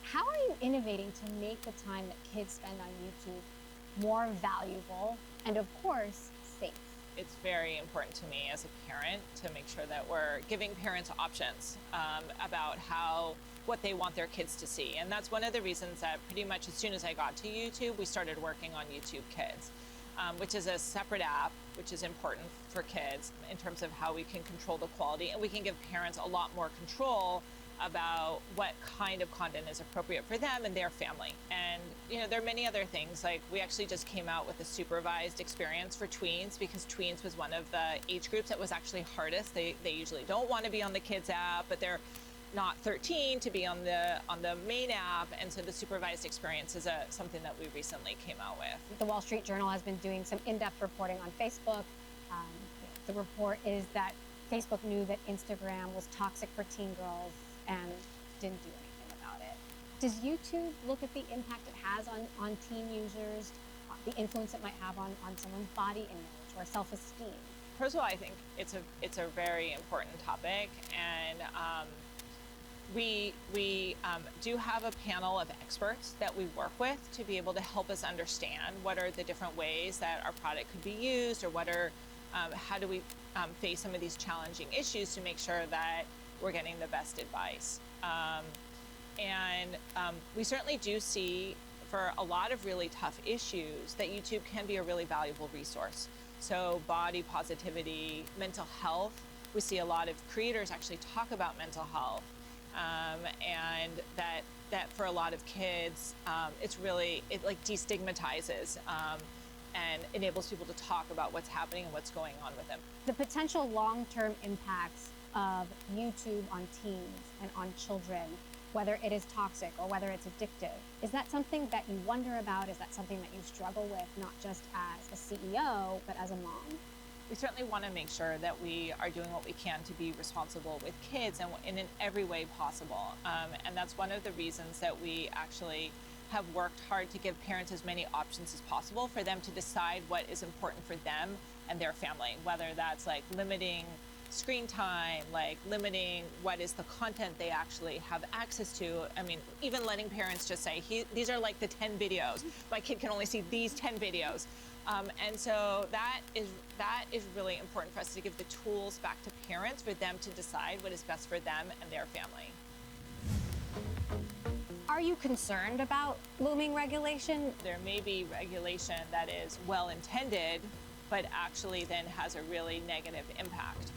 How are you innovating to make the time that kids spend on YouTube more valuable and, of course, safe? It's very important to me as a parent to make sure that we're giving parents options about what they want their kids to see. And that's one of the reasons that pretty much as soon as I got to YouTube, we started working on YouTube Kids, which is a separate app, which is important for kids in terms of how we can control the quality, and we can give parents a lot more control about what kind of content is appropriate for them and their family. And there are many other things, like we actually just came out with a supervised experience for tweens, because tweens was one of the age groups that was actually hardest. They usually don't want to be on the kids app, but they're not 13 to be on the main app, and so the supervised experience is something that we recently came out with. The Wall Street Journal has been doing some in-depth reporting on Facebook. The report is that Facebook knew that Instagram was toxic for teen girls and didn't do anything about it. Does YouTube look at the impact it has on teen users, the influence it might have on someone's body image or self-esteem? First of all, I think it's a very important topic, and we do have a panel of experts that we work with to be able to help us understand what are the different ways that our product could be used, or how do we face some of these challenging issues to make sure that we're getting the best advice. We certainly do see, for a lot of really tough issues, that YouTube can be a really valuable resource. So body positivity, mental health, we see a lot of creators actually talk about mental health, and that for a lot of kids, it like destigmatizes and enables people to talk about what's happening and what's going on with them. The potential long-term impacts of YouTube on teens and on children, whether it is toxic or whether it's addictive, is that something that you wonder about? Is that something that you struggle with, not just as a CEO, but as a mom? We certainly want to make sure that we are doing what we can to be responsible with kids and in every way possible. And that's one of the reasons that we actually have worked hard to give parents as many options as possible for them to decide what is important for them and their family, whether that's like limiting screen time, like limiting what is the content they actually have access to. I mean, even letting parents just say, these are like the 10 videos. My kid can only see these 10 videos. And so that is really important for us to give the tools back to parents for them to decide what is best for them and their family. Are you concerned about looming regulation? There may be regulation that is well-intended, but actually then has a really negative impact.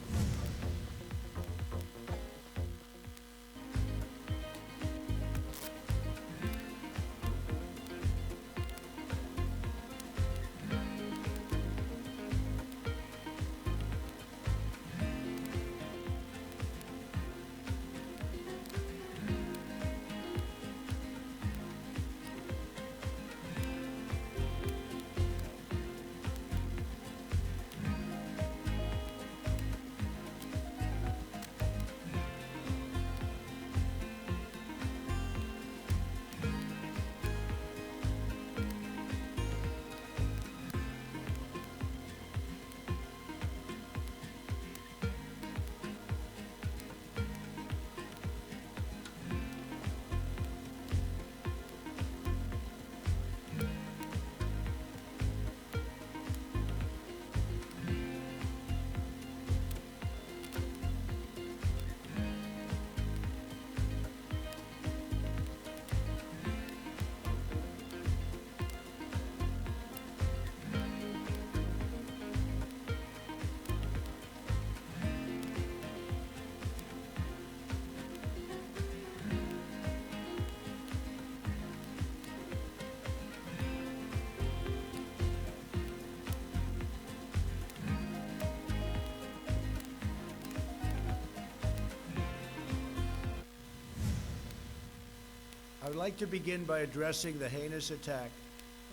I would like to begin by addressing the heinous attack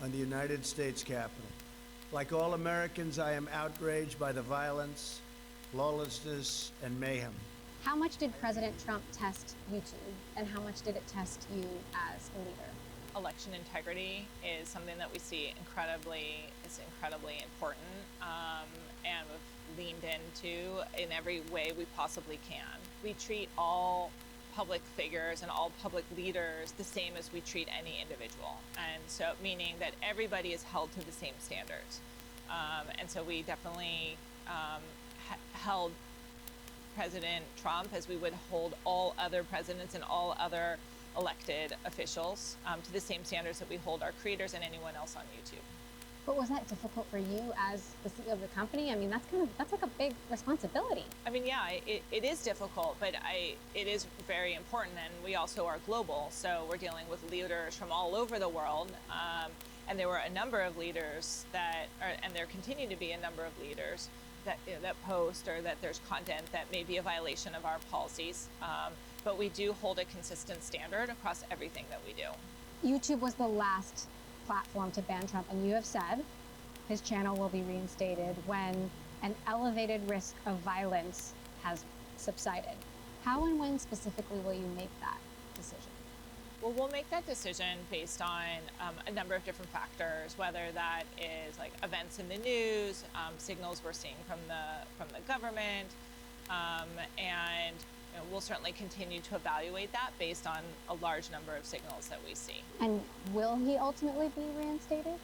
on the United States Capitol. Like all Americans, I am outraged by the violence, lawlessness, and mayhem. How much did President Trump test YouTube, and how much did it test you as a leader? Election integrity is something that we see incredibly important, and we've leaned into in every way we possibly can. We treat all public figures and all public leaders the same as we treat any individual. And so, meaning that everybody is held to the same standards. And so we definitely held President Trump as we would hold all other presidents and all other elected officials to the same standards that we hold our creators and anyone else on YouTube. But was that difficult for you as the CEO of the company? I mean, that's like a big responsibility. I mean, yeah, it is difficult, but it is very important, and we also are global, so we're dealing with leaders from all over the world, and there were a number of leaders and there continue to be a number of leaders that post or that there's content that may be a violation of our policies, but we do hold a consistent standard across everything that we do. YouTube was the last platform to ban Trump, and you have said his channel will be reinstated when an elevated risk of violence has subsided. How and when specifically will you make that decision? Well, we'll make that decision based on a number of different factors, whether that is like events in the news, signals we're seeing from the government, and we'll certainly continue to evaluate that based on a large number of signals that we see. And will he ultimately be reinstated?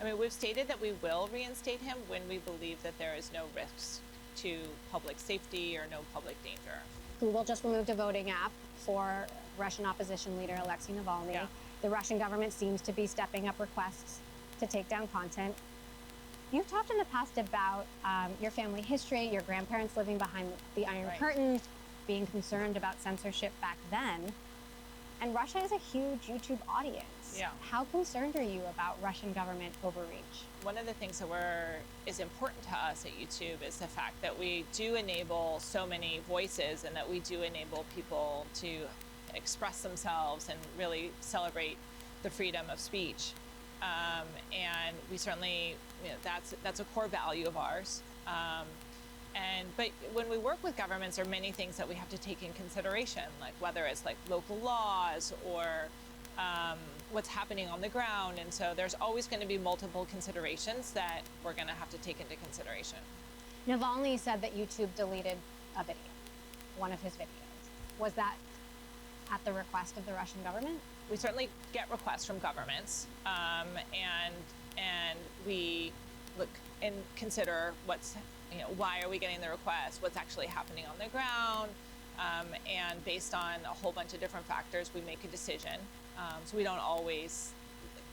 I mean, we've stated that we will reinstate him when we believe that there is no risks to public safety or no public danger. Google just removed a voting app for Russian opposition leader Alexei Navalny. Yeah. The Russian government seems to be stepping up requests to take down content. You've talked in the past about your family history, your grandparents living behind the Iron Curtain, being concerned about censorship back then. And Russia is a huge YouTube audience. Yeah. How concerned are you about Russian government overreach? One of the things that is important to us at YouTube is the fact that we do enable so many voices and that we do enable people to express themselves and really celebrate the freedom of speech. And we certainly, that's a core value of ours. But when we work with governments, there are many things that we have to take in consideration, like whether it's like local laws or what's happening on the ground. And so there's always going to be multiple considerations that we're going to have to take into consideration. Navalny said that YouTube deleted a video, one of his videos. Was that at the request of the Russian government? We certainly get requests from governments, and we look and consider what's, why are we getting the request, what's actually happening on the ground, and based on a whole bunch of different factors, we make a decision. So we don't always,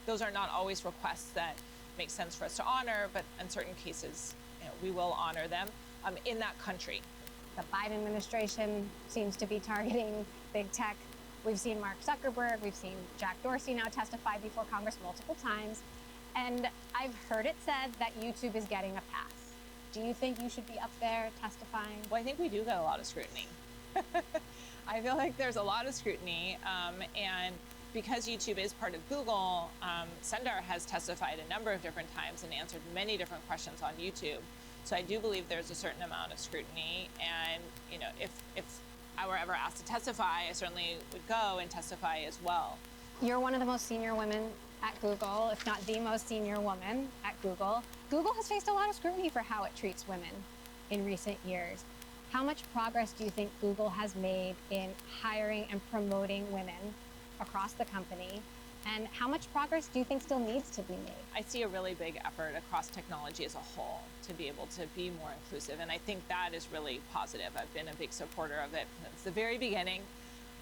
those are not always requests that make sense for us to honor, but in certain cases, we will honor them in that country. The Biden administration seems to be targeting big tech. We've seen Mark Zuckerberg, we've seen Jack Dorsey now testify before Congress multiple times, and I've heard it said that YouTube is getting a pass. Do you think you should be up there testifying? Well, I think we do get a lot of scrutiny. I feel like there's a lot of scrutiny, and because YouTube is part of Google, Sundar has testified a number of different times and answered many different questions on YouTube. So I do believe there's a certain amount of scrutiny, and if I were ever asked to testify, I certainly would go and testify as well. You're one of the most senior women at Google, if not the most senior woman at Google. Google has faced a lot of scrutiny for how it treats women in recent years. How much progress do you think Google has made in hiring and promoting women across the company? And how much progress do you think still needs to be made? I see a really big effort across technology as a whole to be able to be more inclusive, and I think that is really positive. I've been a big supporter of it since the very beginning.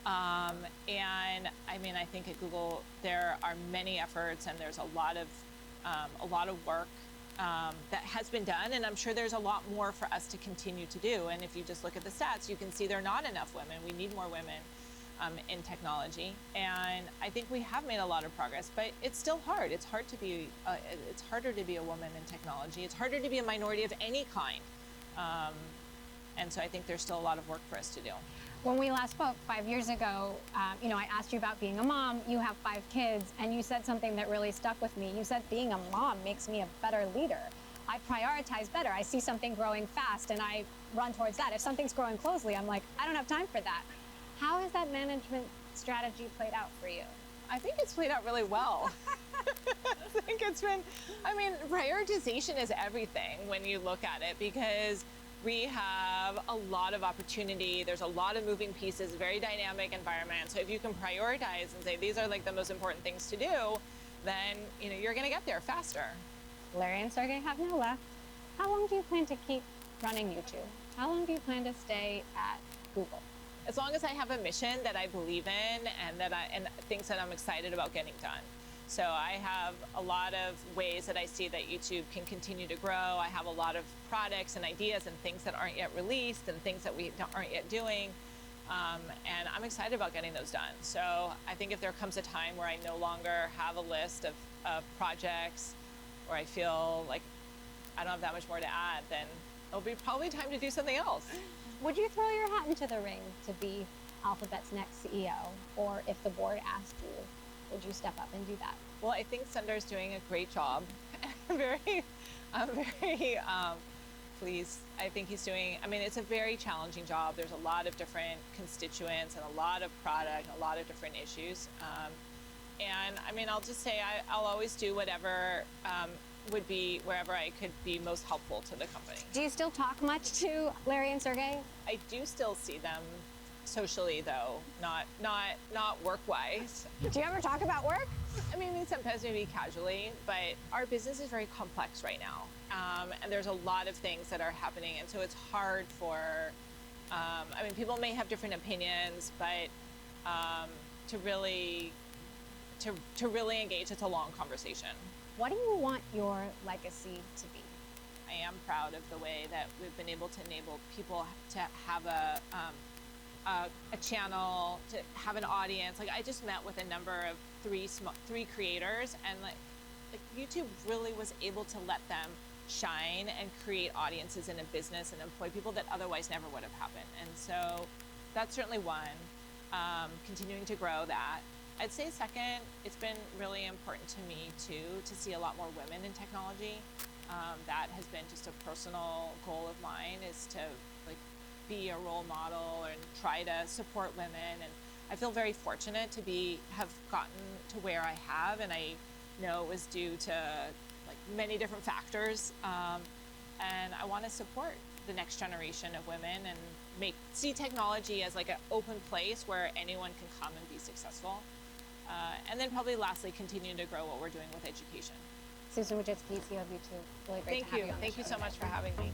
And I mean, I think at Google there are many efforts, and there's a lot of work that has been done, and I'm sure there's a lot more for us to continue to do. And if you just look at the stats, you can see there are not enough women. We need more women in technology, and I think we have made a lot of progress, but it's still hard. It's hard to be. It's harder to be a woman in technology. It's harder to be a minority of any kind, and so I think there's still a lot of work for us to do. When we last spoke 5 years ago, I asked you about being a mom. You have 5 kids, and you said something that really stuck with me. You said being a mom makes me a better leader. I prioritize better. I see something growing fast, and I run towards that. If something's growing closely, I'm like, I don't have time for that. How has that management strategy played out for you? I think it's played out really well. I think it's been, prioritization is everything when you look at it, because we have a lot of opportunity. There's a lot of moving pieces, very dynamic environment. So if you can prioritize and say, these are like the most important things to do, then you're gonna get there faster. Larry and Sergey have now left. How long do you plan to keep running YouTube? How long do you plan to stay at Google? As long as I have a mission that I believe in and things that I'm excited about getting done. So I have a lot of ways that I see that YouTube can continue to grow. I have a lot of products and ideas and things that aren't yet released and things that we aren't yet doing. And I'm excited about getting those done. So I think if there comes a time where I no longer have a list of projects, or I feel like I don't have that much more to add, then it'll be probably time to do something else. Would you throw your hat into the ring to be Alphabet's next CEO? Or if the board asked you, would you step up and do that? Well, I think Sundar's doing a great job. I'm very pleased. I think he's doing, it's a very challenging job. There's a lot of different constituents and a lot of product, a lot of different issues. And I'll just say I'll always do whatever would be wherever I could be most helpful to the company. Do you still talk much to Larry and Sergey? I do still see them socially, though, not work-wise. Do you ever talk about work? Sometimes maybe casually, but our business is very complex right now, and there's a lot of things that are happening, and so it's hard for. People may have different opinions, but to really engage, it's a long conversation. What do you want your legacy to be? I am proud of the way that we've been able to enable people to have a channel, to have an audience. Like, I just met with a number of three creators, and like YouTube really was able to let them shine and create audiences in a business and employ people that otherwise never would have happened. And so that's certainly one. Continuing to grow that. I'd say second, it's been really important to me too to see a lot more women in technology. That has been just a personal goal of mine, is to be a role model and try to support women. And I feel very fortunate to have gotten to where I have, and I know it was due to many different factors. and I want to support the next generation of women and see technology as like an open place where anyone can come and be successful. And then probably lastly, continue to grow what we're doing with education. Susan Wojcicki, CEO of YouTube. Really great to have you on the Thank you show so today. much for having me.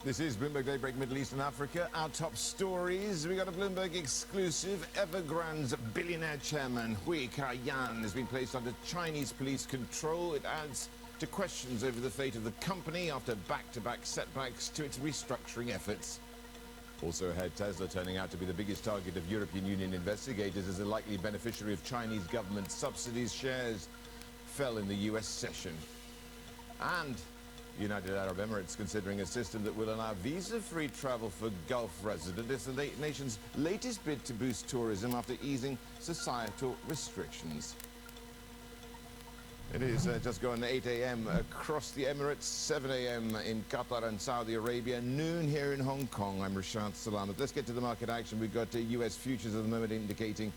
This is Bloomberg Daybreak Middle East and Africa. Our top stories. We got a Bloomberg exclusive. Evergrande's billionaire chairman, Hui Ka-yan, has been placed under Chinese police control. It adds to questions over the fate of the company after back-to-back setbacks to its restructuring efforts. Also ahead, Tesla turning out to be the biggest target of European Union investigators as a likely beneficiary of Chinese government subsidies. Shares fell in the US session. And United Arab Emirates considering a system that will allow visa-free travel for Gulf residents. It's the nation's latest bid to boost tourism after easing societal restrictions. It is just gone 8 a.m. across the Emirates, 7 a.m. in Qatar and Saudi Arabia, noon here in Hong Kong. I'm Rashad Salamat. Let's get to the market action. We've got U.S. futures at the moment indicating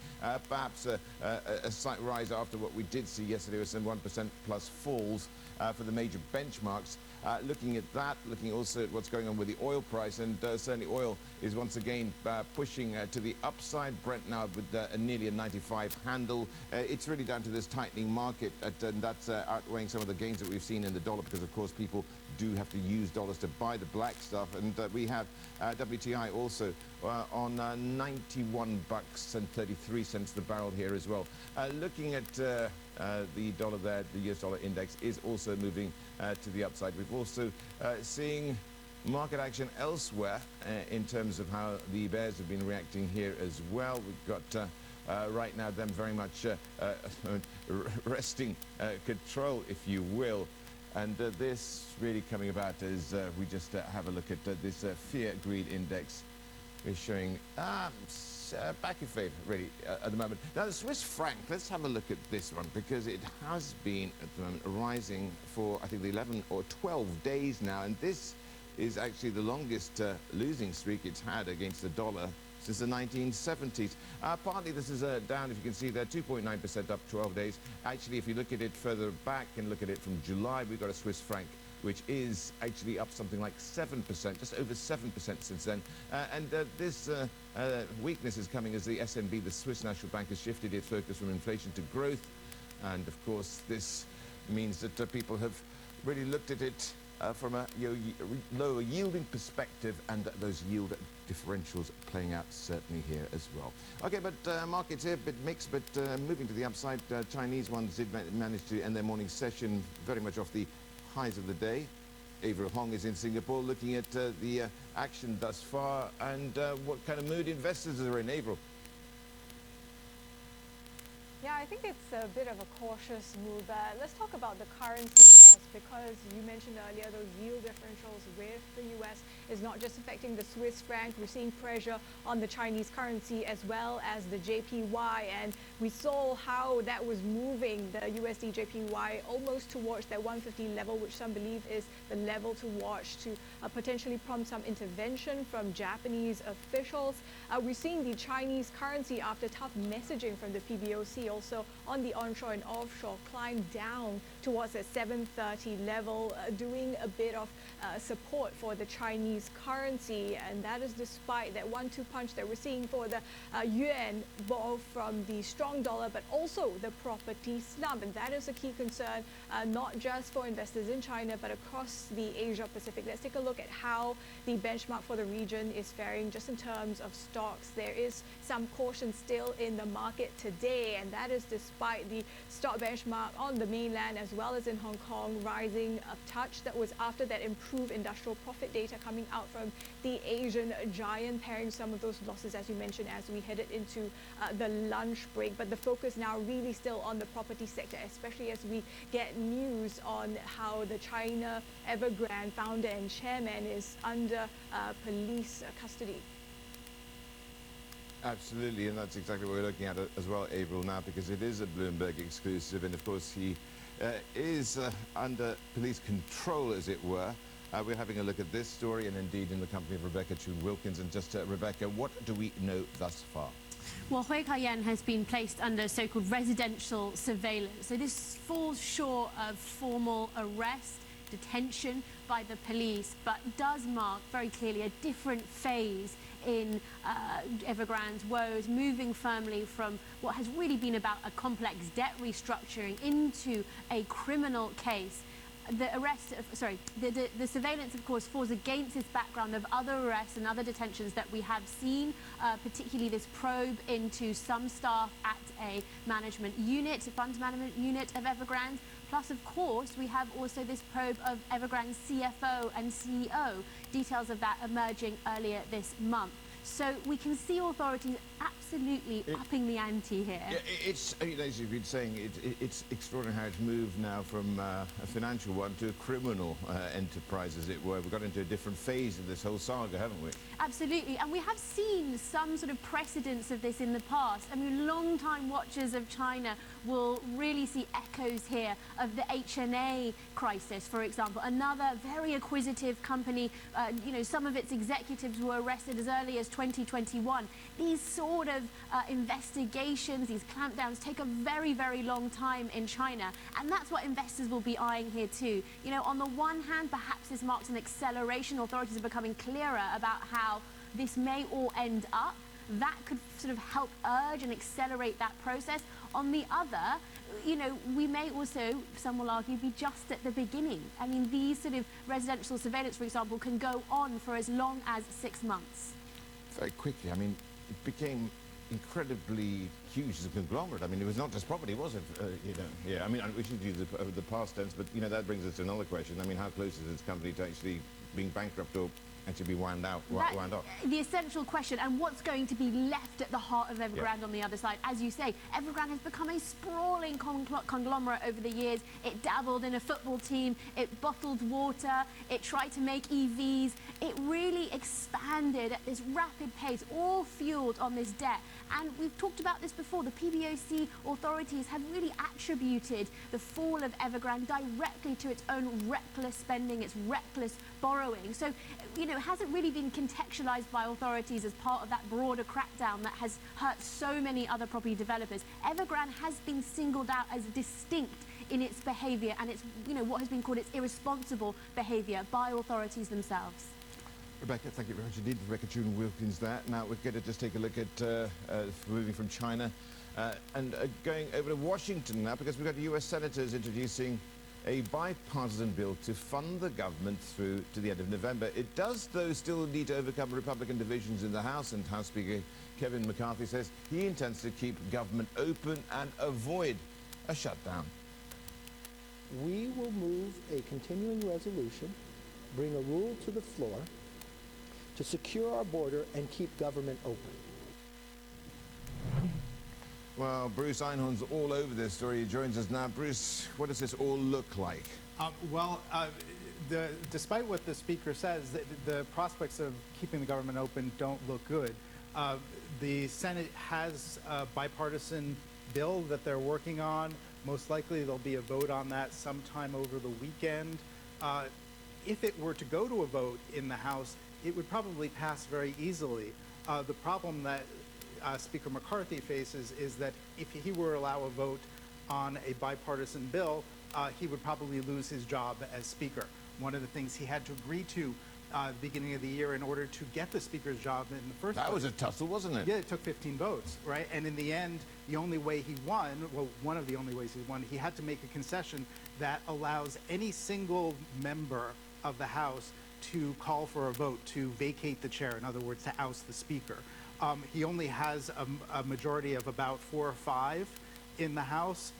perhaps a slight rise after what we did see yesterday with some 1% plus falls for the major benchmarks. Looking at that, looking also at what's going on with the oil price, and certainly oil is once again pushing to the upside. Brent now with nearly a 95 handle. It's really down to this tightening market, and that's outweighing some of the gains that we've seen in the dollar, because of course people do have to use dollars to buy the black stuff. And we have WTI also on 91 bucks and 33 cents the barrel here as well. Looking at the dollar there, the US dollar index is also moving to the upside. We've also seeing market action elsewhere in terms of how the bears have been reacting here as well. We've got right now them very much wresting control, if you will. And this really coming about as we just have a look at this fear greed index is showing back in favor, really, at the moment. Now, the Swiss franc, let's have a look at this one, because it has been, at the moment, rising for, I think, the 11 or 12 days now, and this is actually the longest losing streak it's had against the dollar since the 1970s. Partly this is down, if you can see there, 2.9% up 12 days. Actually, if you look at it further back and look at it from July, we've got a Swiss franc which is actually up something like 7%, just over 7% since then. And this weakness is coming as the SNB, the Swiss National Bank, has shifted its focus from inflation to growth. And of course, this means that people have really looked at it from a lower yielding perspective, and those yield differentials playing out certainly here as well. Okay, but markets here a bit mixed, but moving to the upside. Chinese ones did manage to end their morning session very much off the highs of the day. Avril Hong is in Singapore looking at the action thus far, and what kind of mood investors are in. Avril? Yeah, I think it's a bit of a cautious move. Let's talk about the currency first, because you mentioned earlier those yield differentials with the US is not just affecting the Swiss franc. We're seeing pressure on the Chinese currency as well as the JPY, and we saw how that was moving the USD JPY almost towards that 150 level, which some believe is the level to watch to potentially prompt some intervention from Japanese officials. We're seeing the Chinese currency, after tough messaging from the PBOC, also on the onshore and offshore, climb down towards the 730 level, doing a bit of support for the Chinese currency. And that is despite that 1-2 punch that we're seeing for the yuan, both from the strong dollar but also the property slump. And that is a key concern, not just for investors in China but across the Asia Pacific. Let's take a look at how the benchmark for the region is faring just in terms of stocks. There is some caution still in the market today, and that is despite the stock benchmark on the mainland as well as in Hong Kong rising a touch. That was after that improved industrial profit data coming out from the Asian giant, pairing some of those losses, as you mentioned, as we headed into the lunch break. But the focus now really still on the property sector, especially as we get news on how the China Evergrande founder and chairman is under police custody. Absolutely, and that's exactly what we're looking at as well, Avril, now, because it is a Bloomberg exclusive, and of course he is under police control, as it were. We're having a look at this story, and indeed in the company of Rebecca Chu-Wilkins. And just, Rebecca, what do we know thus far? Well, Hui Ka-yen has been placed under so-called residential surveillance. So this falls short of formal arrest, detention by the police, but does mark very clearly a different phase in Evergrande's woes, moving firmly from what has really been about a complex debt restructuring into a criminal case. the surveillance, of course, falls against this background of other arrests and other detentions that we have seen, particularly this probe into some staff at a management unit, funds management unit of Evergrande. Plus, of course, we have also this probe of Evergrande's CFO and CEO, details of that emerging earlier this month. So we can see authorities absolutely upping the ante here. Yeah, it's, as you've been saying, it's extraordinary how it's moved now from a financial one to a criminal enterprise, as it were. We've got into a different phase of this whole saga, haven't we? Absolutely, and we have seen some sort of precedents of this in the past. I mean, long-time watchers of China will really see echoes here of the HNA crisis, for example. Another very acquisitive company, some of its executives were arrested as early as 2021. These sort of investigations, these clampdowns take a very, very long time in China, and that's what investors will be eyeing here too. You know, on the one hand, perhaps this marks an acceleration. Authorities are becoming clearer about how this may all end up. That could sort of help urge and accelerate that process. On the other, we may also, some will argue, be just at the beginning. I mean, these sort of residential surveillance, for example, can go on for as long as 6 months. Very quickly, I mean, it became incredibly huge as a conglomerate. I mean, it was not just property, was it? Yeah, I mean, we should use the past tense, but, that brings us to another question. I mean, how close is this company to actually being bankrupt or actually be wound off? The essential question, and what's going to be left at the heart of Evergrande on the other side. As you say, Evergrande has become a sprawling conglomerate over the years. It dabbled in a football team, it bottled water, it tried to make EVs. It really expanded at this rapid pace, all fueled on this debt. And we've talked about this before. The PBOC authorities have really attributed the fall of Evergrande directly to its own reckless spending, its reckless borrowing. So, it hasn't really been contextualized by authorities as part of that broader crackdown that has hurt so many other property developers. Evergrande has been singled out as distinct in its behavior and its, what has been called its irresponsible behavior by authorities themselves. Rebecca, thank you very much indeed. Rebecca June-Wilkins there. Now we're going to just take a look at moving from China and going over to Washington now, because we've got US senators introducing a bipartisan bill to fund the government through to the end of November. It does, though, still need to overcome Republican divisions in the House, and House Speaker Kevin McCarthy says he intends to keep government open and avoid a shutdown. We will move a continuing resolution, bring a rule to the floor to secure our border and keep government open. Well, Bruce Einhorn's all over this story. He joins us now. Bruce, what does this all look like? Despite what the speaker says, the prospects of keeping the government open don't look good. The Senate has a bipartisan bill that they're working on. Most likely there'll be a vote on that sometime over the weekend. If it were to go to a vote in the House, it would probably pass very easily. The problem that Speaker McCarthy faces is that if he were to allow a vote on a bipartisan bill, he would probably lose his job as Speaker. One of the things he had to agree to beginning of the year in order to get the Speaker's job in the first place. That was a tussle, wasn't it? Yeah, it took 15 votes, right? And in the end, the only way he won, well, one of the only ways he won, he had to make a concession that allows any single member of the House to call for a vote to vacate the chair, in other words, to oust the Speaker. He only has a majority of about 4 or 5 in the House,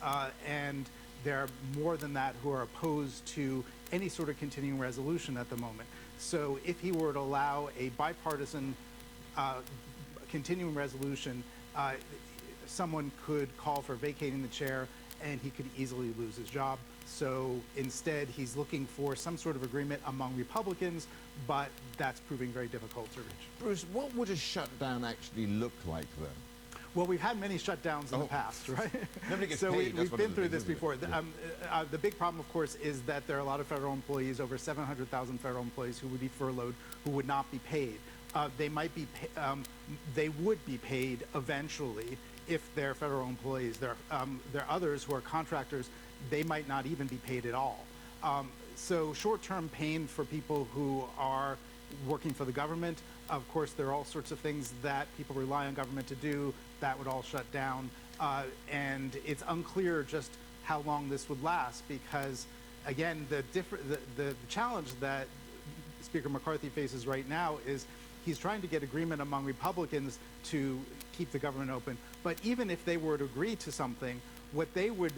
and there are more than that who are opposed to any sort of continuing resolution at the moment. So if he were to allow a bipartisan continuing resolution, someone could call for vacating the chair and he could easily lose his job. So instead, he's looking for some sort of agreement among Republicans, but that's proving very difficult to reach. Bruce, what would a shutdown actually look like then? Well, we've had many shutdowns in the past, right? Nobody gets so paid. we've been through this before. The big problem, of course, is that there are a lot of federal employees, over 700,000 federal employees, who would be furloughed, who would not be paid. They would be paid eventually if they're federal employees. There are others who are contractors. They might not even be paid at all. So short-term pain for people who are working for the government. Of course, there are all sorts of things that people rely on government to do. That would all shut down. And it's unclear just how long this would last, because again, the challenge that Speaker McCarthy faces right now is he's trying to get agreement among Republicans to keep the government open. But even if they were to agree to something, what they would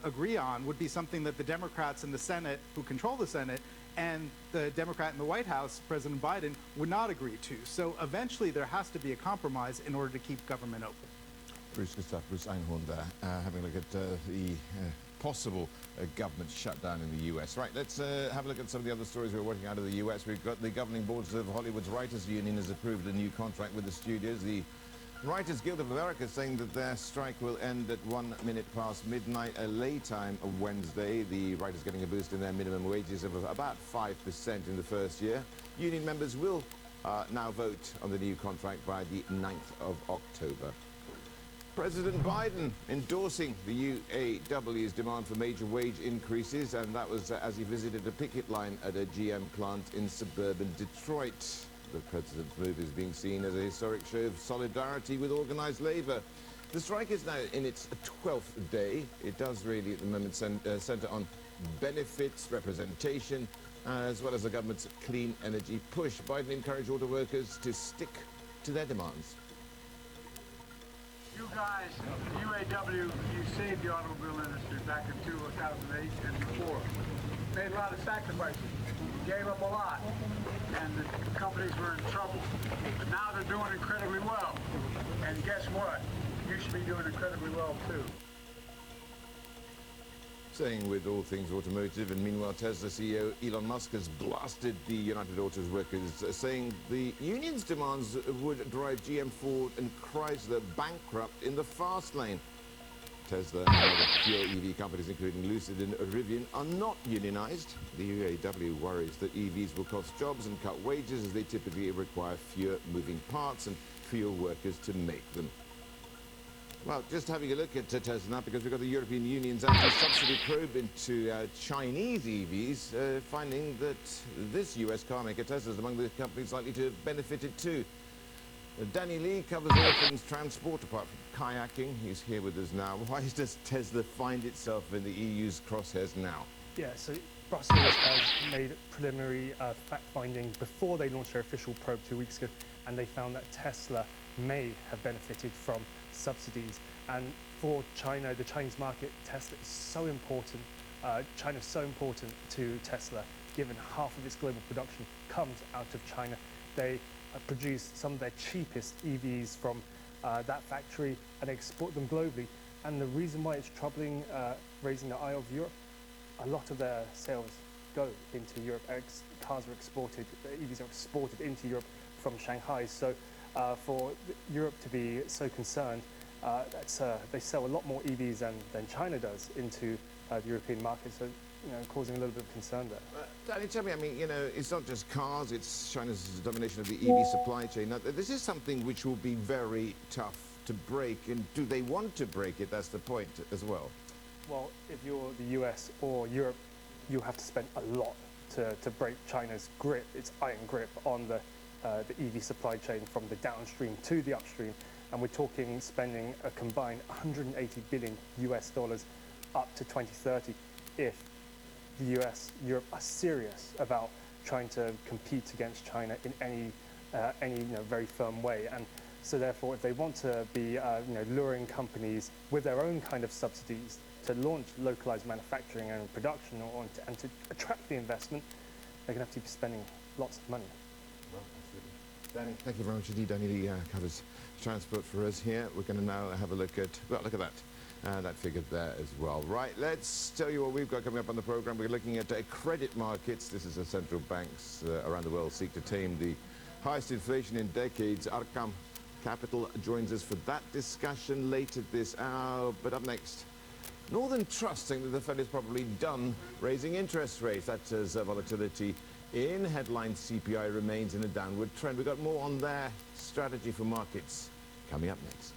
agree on would be something that the Democrats in the Senate, who control the Senate, and the Democrat in the White House, President Biden, would not agree to. So eventually there has to be a compromise in order to keep government open. Bruce Einhorn there, having a look at the possible government shutdown in the U.S. Right, let's have a look at some of the other stories we're working out of the U.S. We've got the governing boards of Hollywood's Writers Union has approved a new contract with the studios. The Writers Guild of America saying that their strike will end at 1 minute past midnight, LA time, on Wednesday. The writers getting a boost in their minimum wages of about 5% in the first year. Union members will now vote on the new contract by the 9th of October. President Biden endorsing the UAW's demand for major wage increases, and that was as he visited a picket line at a GM plant in suburban Detroit. The president's move is being seen as a historic show of solidarity with organized labor. The strike is now in its 12th day. It does really at the moment center on benefits, representation, as well as the government's clean energy push. Biden encouraged auto workers to stick to their demands. You guys, the UAW, you saved the automobile industry back in 2008 and before. Made a lot of sacrifices. Gave up a lot, and the companies were in trouble. But now they're doing incredibly well. And guess what? You should be doing incredibly well too. Saying with all things automotive, and meanwhile Tesla CEO Elon Musk has blasted the United Autos workers, saying the union's demands would drive GM, Ford and Chrysler bankrupt in the fast lane. Tesla and other pure EV companies, including Lucid and Rivian, are not unionized. The UAW worries that EVs will cost jobs and cut wages, as they typically require fewer moving parts and fewer workers to make them. Well, just having a look at Tesla now, because we've got the European Union's anti-subsidy probe into Chinese EVs, finding that this US car maker, Tesla, is among the companies likely to have benefited too. Danny Lee covers all things transport, apart from kayaking. He's here with us now. Why does Tesla find itself in the EU's crosshairs now? Yeah, so Brussels has made preliminary fact-finding before they launched their official probe 2 weeks ago, and they found that Tesla may have benefited from subsidies. And for China, the Chinese market, Tesla is so important. China is so important to Tesla, given half of its global production comes out of China. They produce some of their cheapest EVs from that factory and export them globally. And the reason why it's troubling raising the eye of Europe, a lot of their sales go into Europe. Cars are exported, EVs are exported into Europe from Shanghai. So for Europe to be so concerned, they sell a lot more EVs than China does into the European market. So, causing a little bit of concern there. Danny, tell me, I mean, it's not just cars, it's China's domination of the EV supply chain. Now, this is something which will be very tough to break, and do they want to break it? That's the point as well. Well, if you're the US or Europe, you have to spend a lot to break China's grip, its iron grip on the EV supply chain from the downstream to the upstream. And we're talking spending a combined $180 billion up to 2030 if the US, Europe are serious about trying to compete against China in any very firm way. And so therefore, if they want to be luring companies with their own kind of subsidies to launch localized manufacturing and production and to attract the investment, they're going to have to be spending lots of money. Well, absolutely. Danny, thank you very much indeed. Danny Lee covers transport for us here. We're going to now have a look at, well, look at that. That figure there as well. Right, let's tell you what we've got coming up on the program. We're looking at credit markets. This is as central banks around the world seek to tame the highest inflation in decades. Arkham Capital joins us for that discussion later this hour. But up next, Northern Trust saying that the Fed is probably done raising interest rates. That's as volatility in headline CPI remains in a downward trend. We've got more on their strategy for markets coming up next.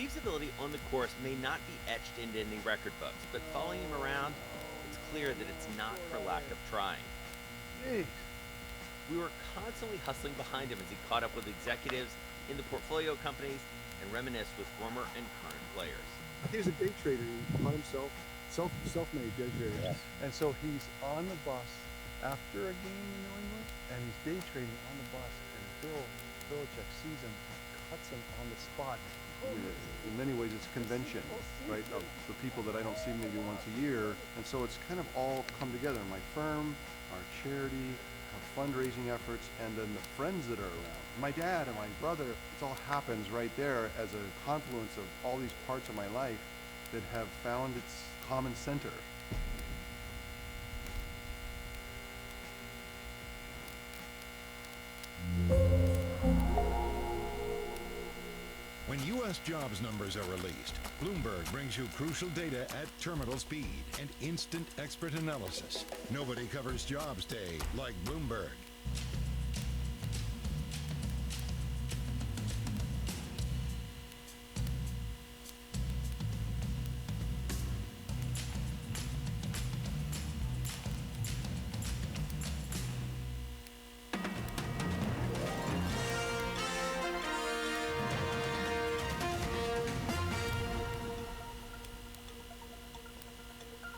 Steve's ability on the course may not be etched into any record books, but following him around, it's clear that it's not for lack of trying. Jeez. We were constantly hustling behind him as he caught up with executives in the portfolio companies and reminisced with former and current players. He was a day trader. He taught himself, self-made day trader. Yes. And so he's on the bus after a game in New England, and he's day trading on the bus, and Bill Belichick sees him, cuts him on the spot. In many ways, it's a convention, right, of the people that I don't see maybe once a year. And so it's kind of all come together. My firm, our charity, our fundraising efforts, and then the friends that are around. My dad and my brother, it all happens right there as a confluence of all these parts of my life that have found its common center. When U.S. jobs numbers are released, Bloomberg brings you crucial data at terminal speed and instant expert analysis. Nobody covers jobs day like Bloomberg.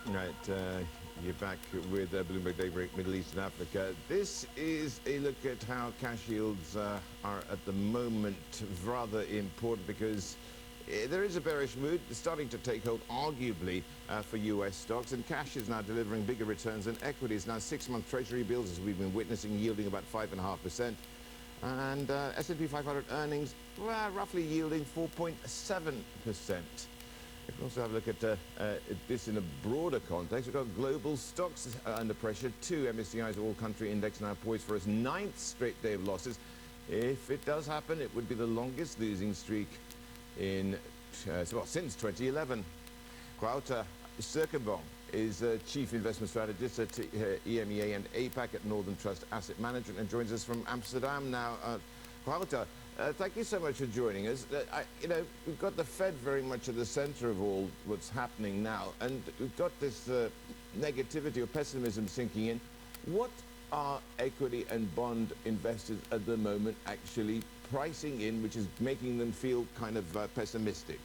Right, you're back with Bloomberg Daybreak Middle East and Africa. This is a look at how cash yields are at the moment rather important because there is a bearish mood starting to take hold, arguably, for U.S. stocks, and cash is now delivering bigger returns than equities. Now, 6-month Treasury bills, as we've been witnessing, yielding about 5.5%, and S&P 500 earnings roughly yielding 4.7%. We can also have a look at this in a broader context. We've got global stocks under pressure too. MSCI's all-country index now poised for its 9th straight day of losses. If it does happen, it would be the longest losing streak in since 2011. Wouter Cirkenboom is Chief Investment Strategist at EMEA and APAC at Northern Trust Asset Management and joins us from Amsterdam now. Wouter, thank you so much for joining us. We've got the Fed very much at the center of all what's happening now, and we've got this negativity or pessimism sinking in. What are equity and bond investors at the moment actually pricing in, which is making them feel kind of pessimistic?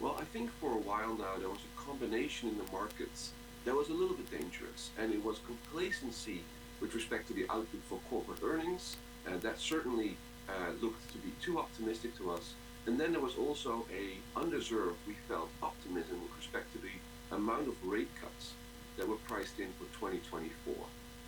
Well, I think for a while now there was a combination in the markets that was a little bit dangerous, and it was complacency with respect to the outlook for corporate earnings. That certainly looked to be too optimistic to us. And then there was also a undeserved, we felt, optimism with respect to the amount of rate cuts that were priced in for 2024.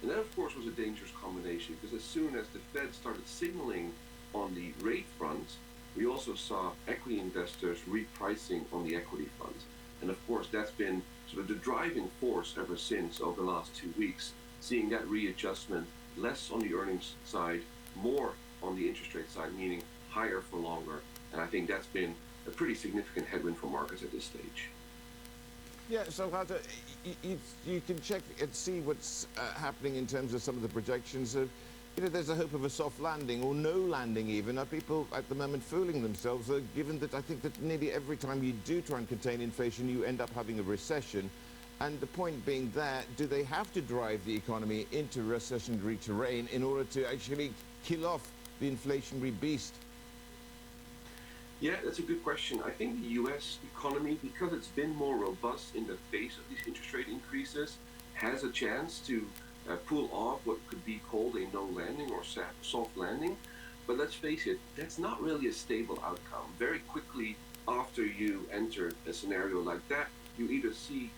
And that, of course, was a dangerous combination because as soon as the Fed started signaling on the rate front, we also saw equity investors repricing on the equity funds. And of course, that's been sort of the driving force ever since over the last 2 weeks, seeing that readjustment less on the earnings side, more on the interest rate side, meaning higher for longer. And I think that's been a pretty significant headwind for markets at this stage. Yeah, so Wouter, you can check and see what's happening in terms of some of the projections. There's a hope of a soft landing or no landing even. Are people at the moment fooling themselves, given that I think that nearly every time you do try and contain inflation, you end up having a recession? And the point being that, do they have to drive the economy into recessionary terrain in order to actually kill off the inflationary beast? Yeah, that's a good question. I think the U.S. economy, because it's been more robust in the face of these interest rate increases, has a chance to pull off what could be called a no landing or soft landing. But let's face it, that's not really a stable outcome. Very quickly after you enter a scenario like that, you either see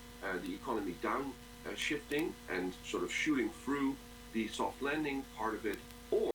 the economy down shifting and sort of shooting through the soft landing part of it, or